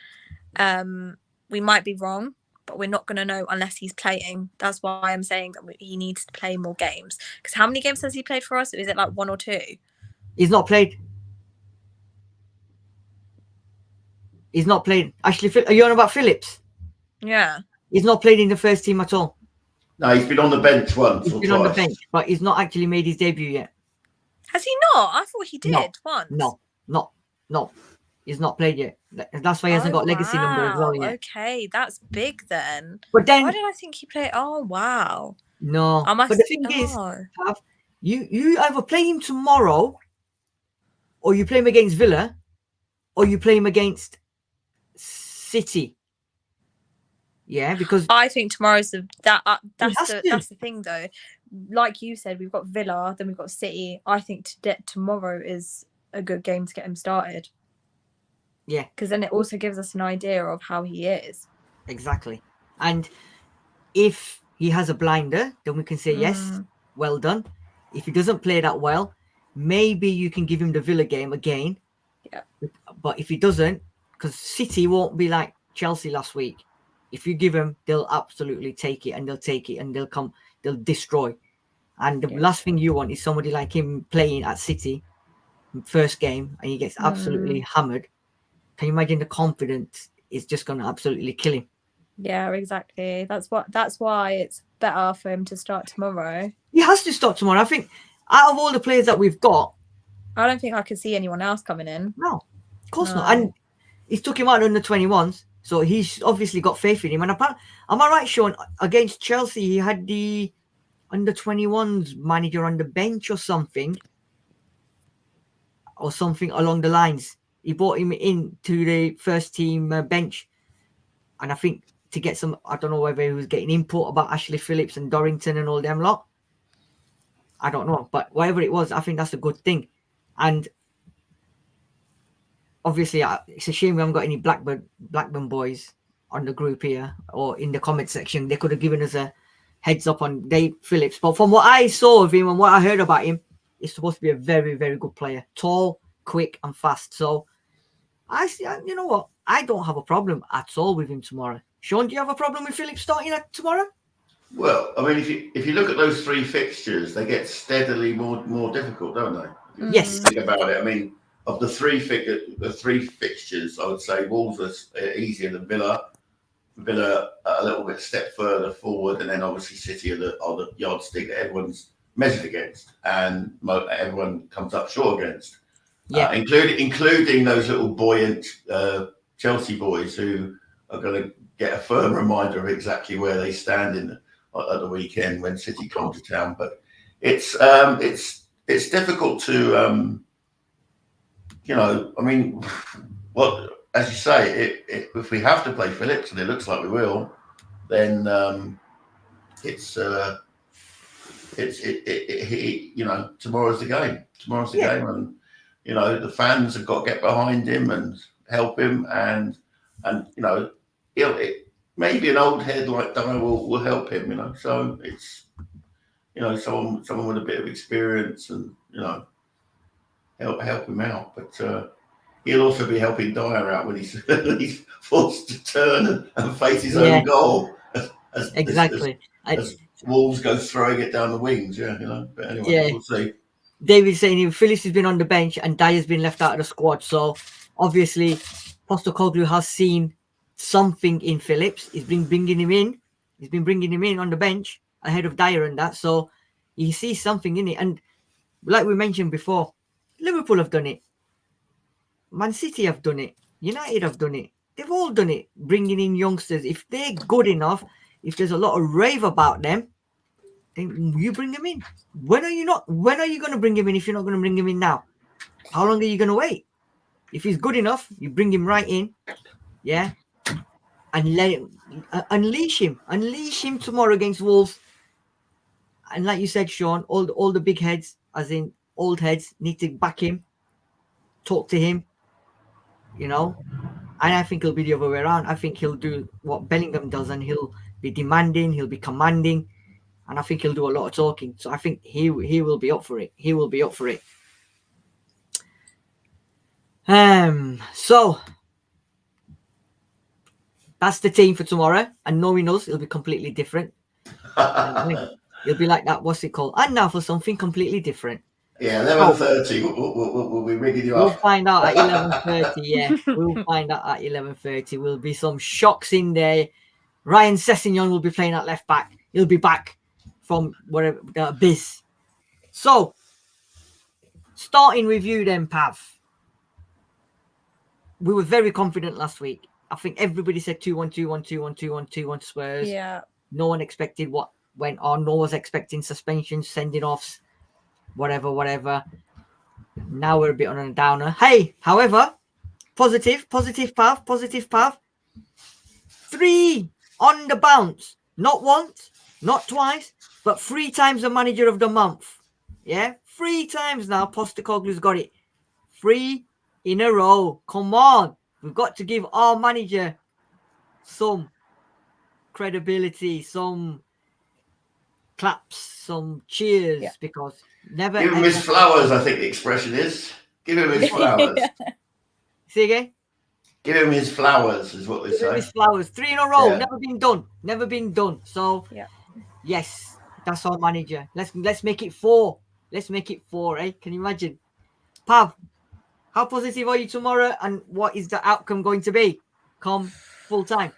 We might be wrong, but we're not going to know unless he's playing. That's why I'm saying that he needs to play more games. Because how many games has he played for us? Is it like 1 or 2? He's not played. He's not played. Actually, are you on about Phillips? Yeah. He's not played in the first team at all. No, he's been on the bench once. He's been on the bench, but he's not actually made his debut yet. Has he not? I thought he did once. No. He's not played yet. That's why he hasn't got legacy number as well yet. Okay, that's big then. But then, why did I think he played? Oh, wow. No. But the thing is, you either play him tomorrow, or you play him against Villa, or you play him against City. Yeah, because I think tomorrow's that's the thing though. Like you said, we've got Villa, then we've got City. I think tomorrow is a good game to get him started. Yeah, because then it also gives us an idea of how he is. Exactly. And if he has a blinder, then we can say yes, well done. If he doesn't play that well, maybe you can give him the Villa game again. Yeah. But if he doesn't, because City won't be like Chelsea last week. If you give them, they'll absolutely take it, and they'll destroy. And the last thing you want is somebody like him playing at City, first game, and he gets absolutely hammered. Can you imagine the confidence is just going to absolutely kill him? Yeah, exactly. That's why it's better for him to start tomorrow. He has to start tomorrow. I think out of all the players that we've got, I don't think I could see anyone else coming in. No, of course not. And he's took him out on the 21s. So he's obviously got faith in him. And am I right, Sean? Against Chelsea, he had the under 21s manager on the bench or something along the lines. He brought him in to the first team bench, and I think to get some, I don't know whether he was getting input about Ashley Phillips and Dorrington and all them lot. I don't know, but whatever it was, I think that's a good thing. And obviously, it's a shame we haven't got any Blackburn boys on the group here or in the comment section. They could have given us a heads up on Dave Phillips. But from what I saw of him and what I heard about him, he's supposed to be a very, very good player. Tall, quick, and fast. So you know what? I don't have a problem at all with him tomorrow. Sean, do you have a problem with Phillips starting tomorrow? Well, I mean, if you look at those three fixtures, they get steadily more difficult, don't they? Yes. Think about it. I mean, of the three fixtures, I would say Wolves are easier than Villa. Villa a little bit step further forward, and then obviously City are the yardstick that everyone's measured against, and everyone comes up short against. Yeah, including those little buoyant Chelsea boys who are going to get a firm reminder of exactly where they stand at the weekend when City come to town. But it's difficult to I mean, as you say, if we have to play Phillips, and it looks like we will, then tomorrow's the game. Tomorrow's the game, and the fans have got to get behind him and help him, and maybe an old head like Dyer will help him. So it's someone with a bit of experience and help him out, but he'll also be helping Dyer out when he's forced to turn and face his own goal. As Wolves go throwing it down the wings, But anyway, we'll see. David's saying Phillips has been on the bench and Dyer's been left out of the squad. So obviously, Postecoglou has seen something in Phillips. He's been bringing him in. He's been bringing him in on the bench ahead of Dyer and that. So he sees something in it. And like we mentioned before, Liverpool have done it. Man City have done it. United have done it. They've all done it, bringing in youngsters. If they're good enough, if there's a lot of rave about them, then you bring them in. When are you going to bring him in if you're not going to bring him in now? How long are you going to wait? If he's good enough, you bring him right in, and let him unleash him tomorrow against Wolves. And like you said, Sean, all the big heads, as in old heads, need to back him, talk to him, and I think he'll be the other way around. I think he'll do what Bellingham does, and he'll be demanding, he'll be commanding, and I think he'll do a lot of talking. So I think he will be up for it. He will be up for it. So that's the team for tomorrow, and knowing us, it'll be completely different. It'll be like that. What's it called? And now for something completely different. Yeah, 11:30. We'll be rigging you up. We'll find out at 11:30. Yeah, we'll find out at 11:30. Will be some shocks in there. Ryan Sessegnon will be playing at left back. He'll be back from whatever the abyss. So, starting with you then, Pav. We were very confident last week. I think everybody said 2-1, 2-1, 2-1, 2-1, 2-1 Spurs. Yeah. No one expected what went on. No one was expecting suspensions, sending offs, whatever. Now we're a bit on a downer. Hey, however, positive Pav. 3 on the bounce. Not once, not twice, but 3 times the manager of the month. Yeah, 3 times now Postecoglou's got it. 3 in a row. Come on. We've got to give our manager some credibility, some claps, some cheers, because never... Give him his flowers, I think the expression is. Give him his flowers. See again? Give him his flowers, is what they say. Give him his flowers. 3 in a row. Yeah. Never been done. So, yes, that's our manager. Let's make it 4. Let's make it 4, eh? Can you imagine? Pav, how positive are you tomorrow, and what is the outcome going to be come full time?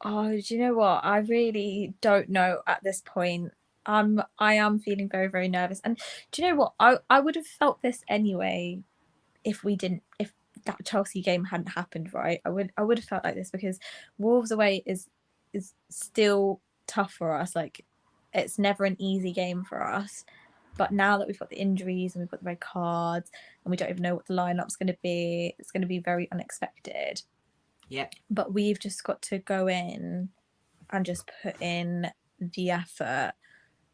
Oh, do you know what? I really don't know at this point. I am feeling very, very nervous. And do you know what? I would have felt this anyway if that Chelsea game hadn't happened, right? I would have felt like this, because Wolves away is still tough for us. Like, it's never an easy game for us. But now that we've got the injuries and we've got the red cards and we don't even know what the lineup's going to be, it's going to be very unexpected. Yeah. But we've just got to go in and just put in the effort,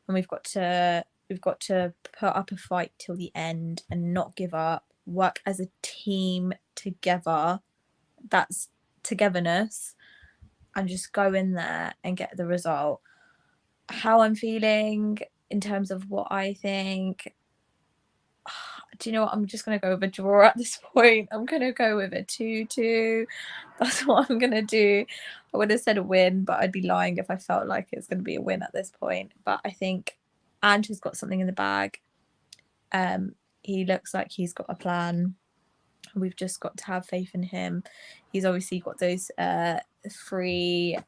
and we've got to put up a fight till the end and not give up. Work as a team together. That's togetherness, and just go in there and get the result. How I'm feeling in terms of what I think, do you know what? I'm just going to go with a draw at this point. I'm going to go with a 2-2. That's what I'm going to do. I would have said a win, but I'd be lying if I felt like it's going to be a win at this point. But I think Ange has got something in the bag. He looks like he's got a plan. We've just got to have faith in him. He's obviously got those free,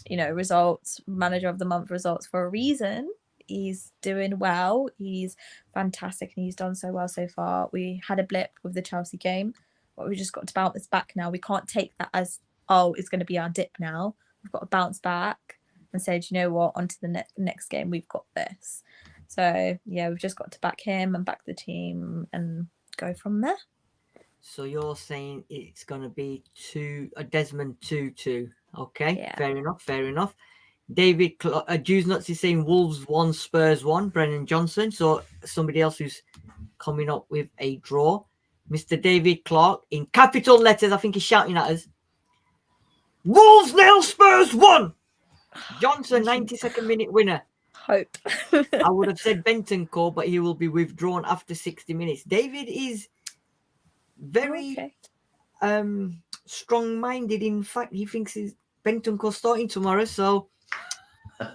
results, manager of the month results for a reason. He's doing well. He's fantastic, and he's done so well so far. We had a blip with the Chelsea game, but we just got to bounce back now. We can't take that as, oh, it's going to be our dip now. We've got to bounce back and say, do you know what? On to the next game. We've got this. So, yeah, we've just got to back him and back the team and go from there. So you're saying it's going to be a Desmond 2-2. Okay, yeah. Fair enough. David Jews Nuts is saying Wolves 1, Spurs 1, Brennan Johnson. So somebody else who's coming up with a draw. Mr. David Clark in capital letters, I think he's shouting at us. Wolves 0, Spurs 1. Johnson, 92nd minute winner. Hope. I would have said Bentancur, but he will be withdrawn after 60 minutes. David is very strong-minded. In fact, he thinks he's Bentancur starting tomorrow, so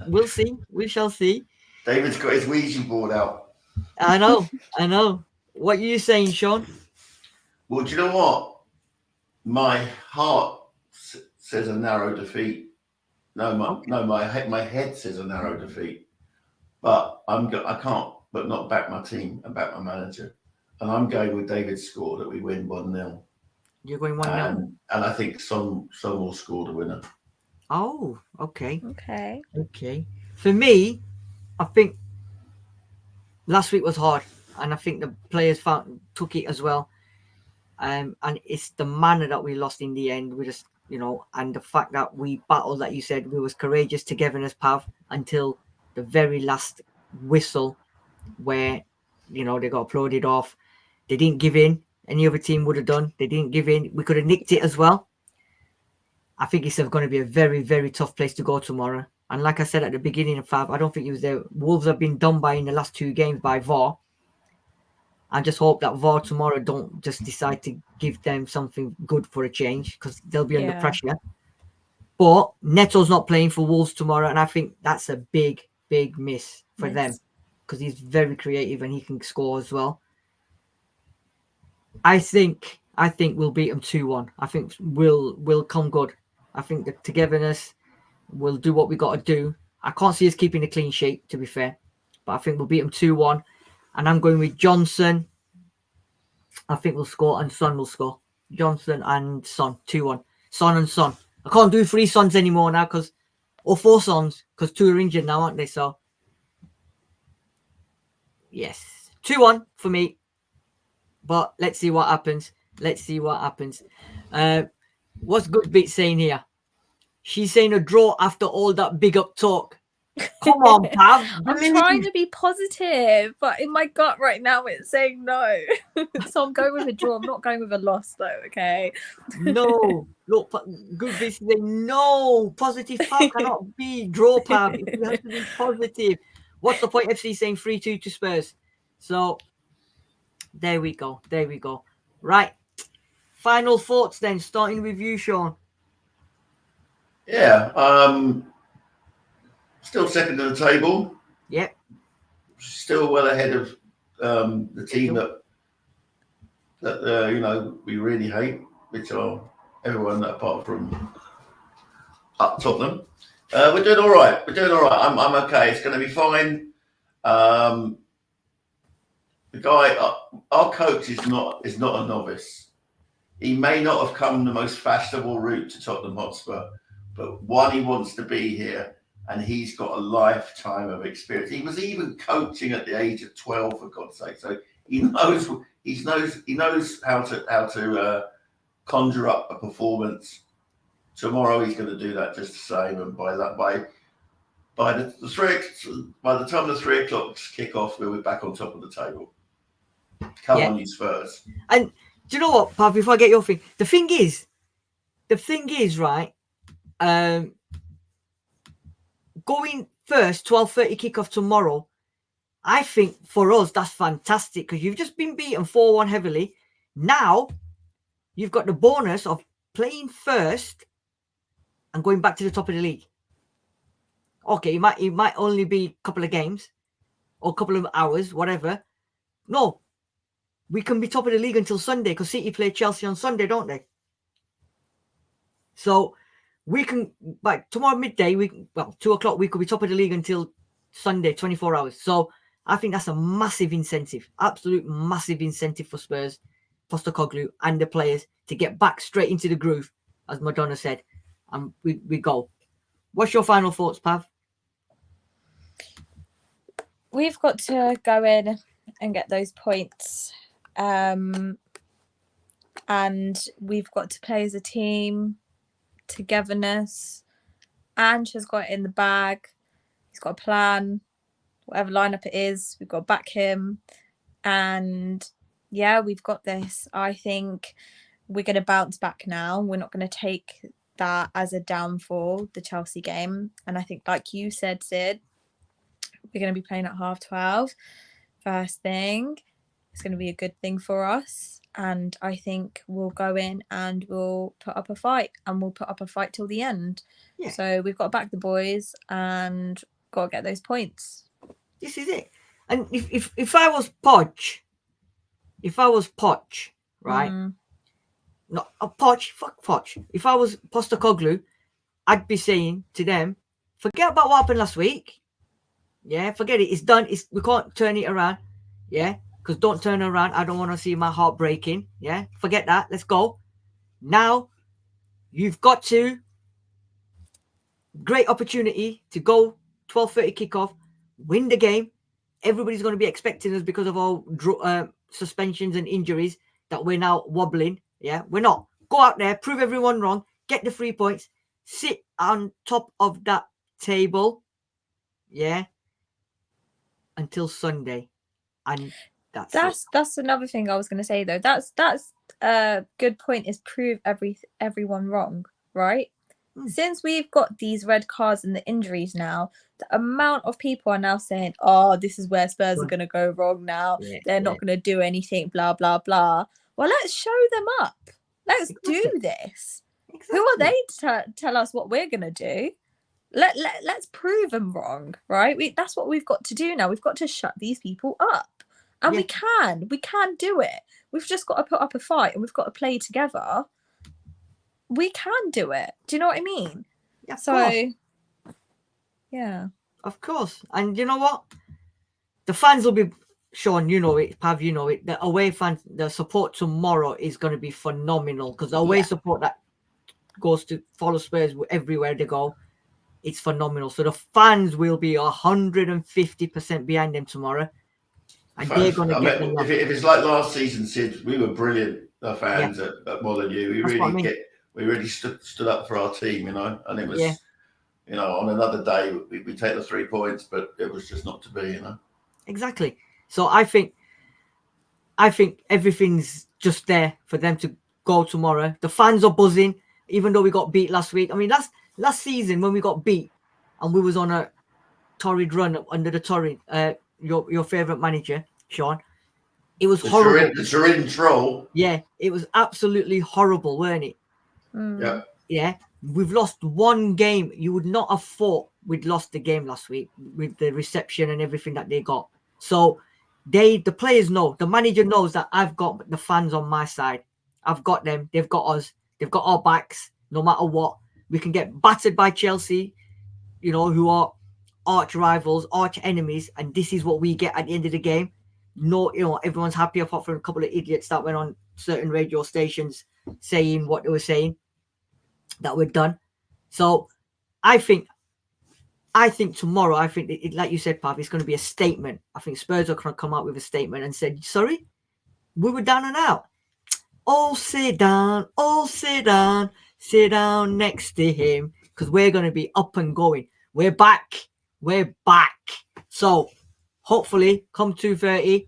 we'll see. We shall see. David's got his Ouija board out. I know. What are you saying, Sean? Well, do you know what? My heart says a narrow defeat. My head says a narrow defeat. But I can't but not back my team and back my manager. And I'm going with David's score that we win 1-0. You're going 1-0? And I think Son will score the winner. Oh, okay. Okay. For me, I think last week was hard, and I think the players took it as well. And it's the manner that we lost in the end. We just, and the fact that we battled, like you said, we was courageous togetherness, Pav, until the very last whistle where, they got applauded off. They didn't give in. Any other team would have done. They didn't give in. We could have nicked it as well. I think it's going to be a very, very tough place to go tomorrow. And like I said at the beginning of Fav, I don't think it was there. Wolves have been done by in the last 2 games by VAR. I just hope that VAR tomorrow don't just decide to give them something good for a change, because they'll be under pressure. But Neto's not playing for Wolves tomorrow, and I think that's a big, big miss for them, because he's very creative and he can score as well. I think we'll beat them 2-1. I think we'll come good. I think the togetherness will do what we got to do. I can't see us keeping a clean sheet, to be fair, but I think we'll beat them 2-1. And I'm going with Johnson. I think we'll score, and Son will score. Johnson and Son, 2-1. Son and Son. I can't do 3 Sons anymore now, or 4 Sons, because 2 are injured now, aren't they? So, yes, 2-1 for me. But let's see what happens. What's Good Bit saying here? She's saying a draw after all that big up talk. Come on, Pav. I'm trying to be positive, but in my gut right now it's saying no. So I'm going with a draw. I'm not going with a loss, though, okay? No. Look, Good Bit saying no. Positive Pav cannot be draw, Pav. You have to be positive. What's the point? FC saying 3-2 to Spurs. So, there we go. Right. Final thoughts then, starting with you, Sean. Yeah. Still second to the table. Yep. Still well ahead of the team that we really hate, which are everyone apart from Tottenham. We're doing all right. I'm okay. It's going to be fine. The guy, our coach is not a novice. He may not have come the most fashionable route to Tottenham Hotspur, but one, he wants to be here, and he's got a lifetime of experience. He was even coaching at the age of 12, for God's sake. So he knows how to conjure up a performance. Tomorrow he's going to do that just the same, and by the time the 3 o'clock kick off, we'll be back on top of the table. Come on, you Spurs. And do you know what, Pav, before I get your thing, the thing is, right, going first, 12:30 kickoff tomorrow, I think for us, that's fantastic because you've just been beaten 4-1 heavily. Now, you've got the bonus of playing first and going back to the top of the league. Okay, it might only be a couple of games or a couple of hours, whatever. No, we can be top of the league until Sunday because City play Chelsea on Sunday, don't they? So we can, by tomorrow midday, 2 o'clock, we could be top of the league until Sunday, 24 hours. So I think that's a massive incentive, absolute massive incentive for Spurs, Postecoglou and the players to get back straight into the groove, as Madonna said, and we go. What's your final thoughts, Pav? We've got to go in and get those points. And we've got to play as a team, togetherness. Ange has got it in the bag. He's got a plan. Whatever lineup it is, we've got to back him. And yeah, we've got this. I think we're going to bounce back now. We're not going to take that as a downfall, the Chelsea game. And I think, like you said, Sid, we're going to be playing at 12:30 first thing. It's going to be a good thing for us. And I think we'll go in and we'll put up a fight, and we'll put up a fight till the end. Yeah. So we've got to back the boys and got to get those points. This is it. And if I was Poch, right? No, Poch, fuck Poch. If I was Postecoglou, I'd be saying to them, forget about what happened last week. Yeah, forget it. It's done. We can't turn it around. Yeah, because don't turn around. I don't want to see my heart breaking. Yeah, forget that. Let's go. Now, you've got to. Great opportunity to go 12:30 kickoff, win the game. Everybody's going to be expecting us because of all suspensions and injuries that we're now wobbling. Yeah, we're not. Go out there, prove everyone wrong, get the 3 points, sit on top of that table. Yeah. Until Sunday, and that's another thing I was going to say though. That's a good point. Is prove everyone wrong, right? Since we've got these red cards and the injuries now, the amount of people are now saying, "Oh, this is where Spurs are going to go wrong now. They're not going to do anything." Blah blah blah. Well, let's show them up. Let's do this. Who are they to tell us what we're going to do? Let's prove them wrong, right? That's what we've got to do now. We've got to shut these people up, and we can do it. We've just got to put up a fight, and we've got to play together. We can do it. Do you know what I mean? Yeah. So, yeah, of course. And you know what? The fans will be. Sean, you know it. Pav, you know it. The away fans, the support tomorrow is going to be phenomenal because the away support that goes to follow Spurs everywhere they go. It's phenomenal. So the fans will be 150% behind them tomorrow. And they're going to get them. If it's like last season, Sid, we were brilliant, the fans at Molineux. We really stood up for our team, you know. And it was, you know, on another day, we take the 3 points, but it was just not to be, you know. Exactly. So I think everything's just there for them to go tomorrow. The fans are buzzing, even though we got beat last week. I mean, last season when we got beat and we was on a torrid run under the torrid, your favourite manager, Sean, it was horrible. The Turin troll. Yeah, it was absolutely horrible, weren't it? Yeah. Yeah, we've lost one game. You would not have thought we'd lost the game last week with the reception and everything that they got. So the players know, the manager knows that I've got the fans on my side. I've got them. They've got us. They've got our backs no matter what. We can get battered by Chelsea, you know, who are arch rivals, arch enemies, and this is what we get at the end of the game. No, you know, everyone's happy apart from a couple of idiots that went on certain radio stations saying what they were saying that we're done. So I think I think tomorrow, like you said, Pav, it's going to be a statement. I think Spurs are going to come out with a statement and say, sorry, we were down and out. Oh, sit down next to him, because we're going to be up and going. We're back. So hopefully come 2:30,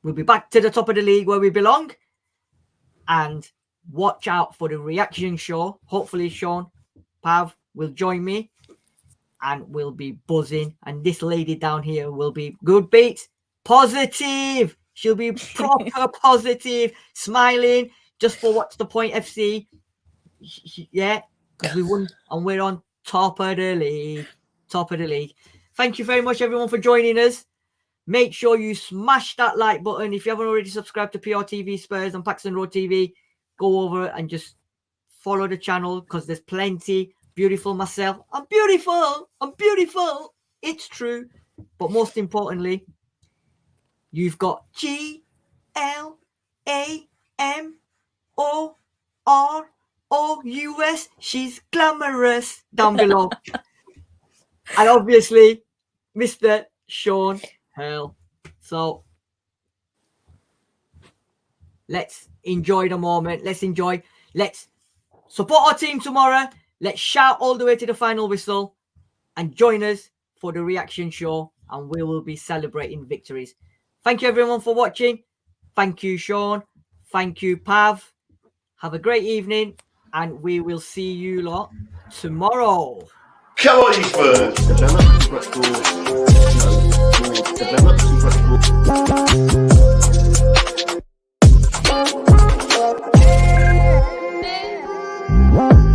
we'll be back to the top of the league where we belong. And watch out for the reaction show. Hopefully Sean, Pav will join me and we'll be buzzing. And this lady down here will be good beats. Positive. She'll be proper positive, smiling just for What's the Point FC. Yeah, because we won and we're on top of the league. Thank you very much, everyone, for joining us. Make sure you smash that like button. If you haven't already subscribed to PRTvSpurs and Paxton Road TV, go over and just follow the channel, because there's plenty. Beautiful myself. I'm beautiful. It's true. But most importantly, you've got GLAMOROUS. She's glamorous down below. And obviously, Mr. Sean Hurl. So let's enjoy the moment. Let's support our team tomorrow. Let's shout all the way to the final whistle and join us for the reaction show, and we will be celebrating victories. Thank you, everyone, for watching. Thank you, Sean. Thank you, Pav. Have a great evening, and we will see you lot tomorrow. Come on, you Spurs! Develop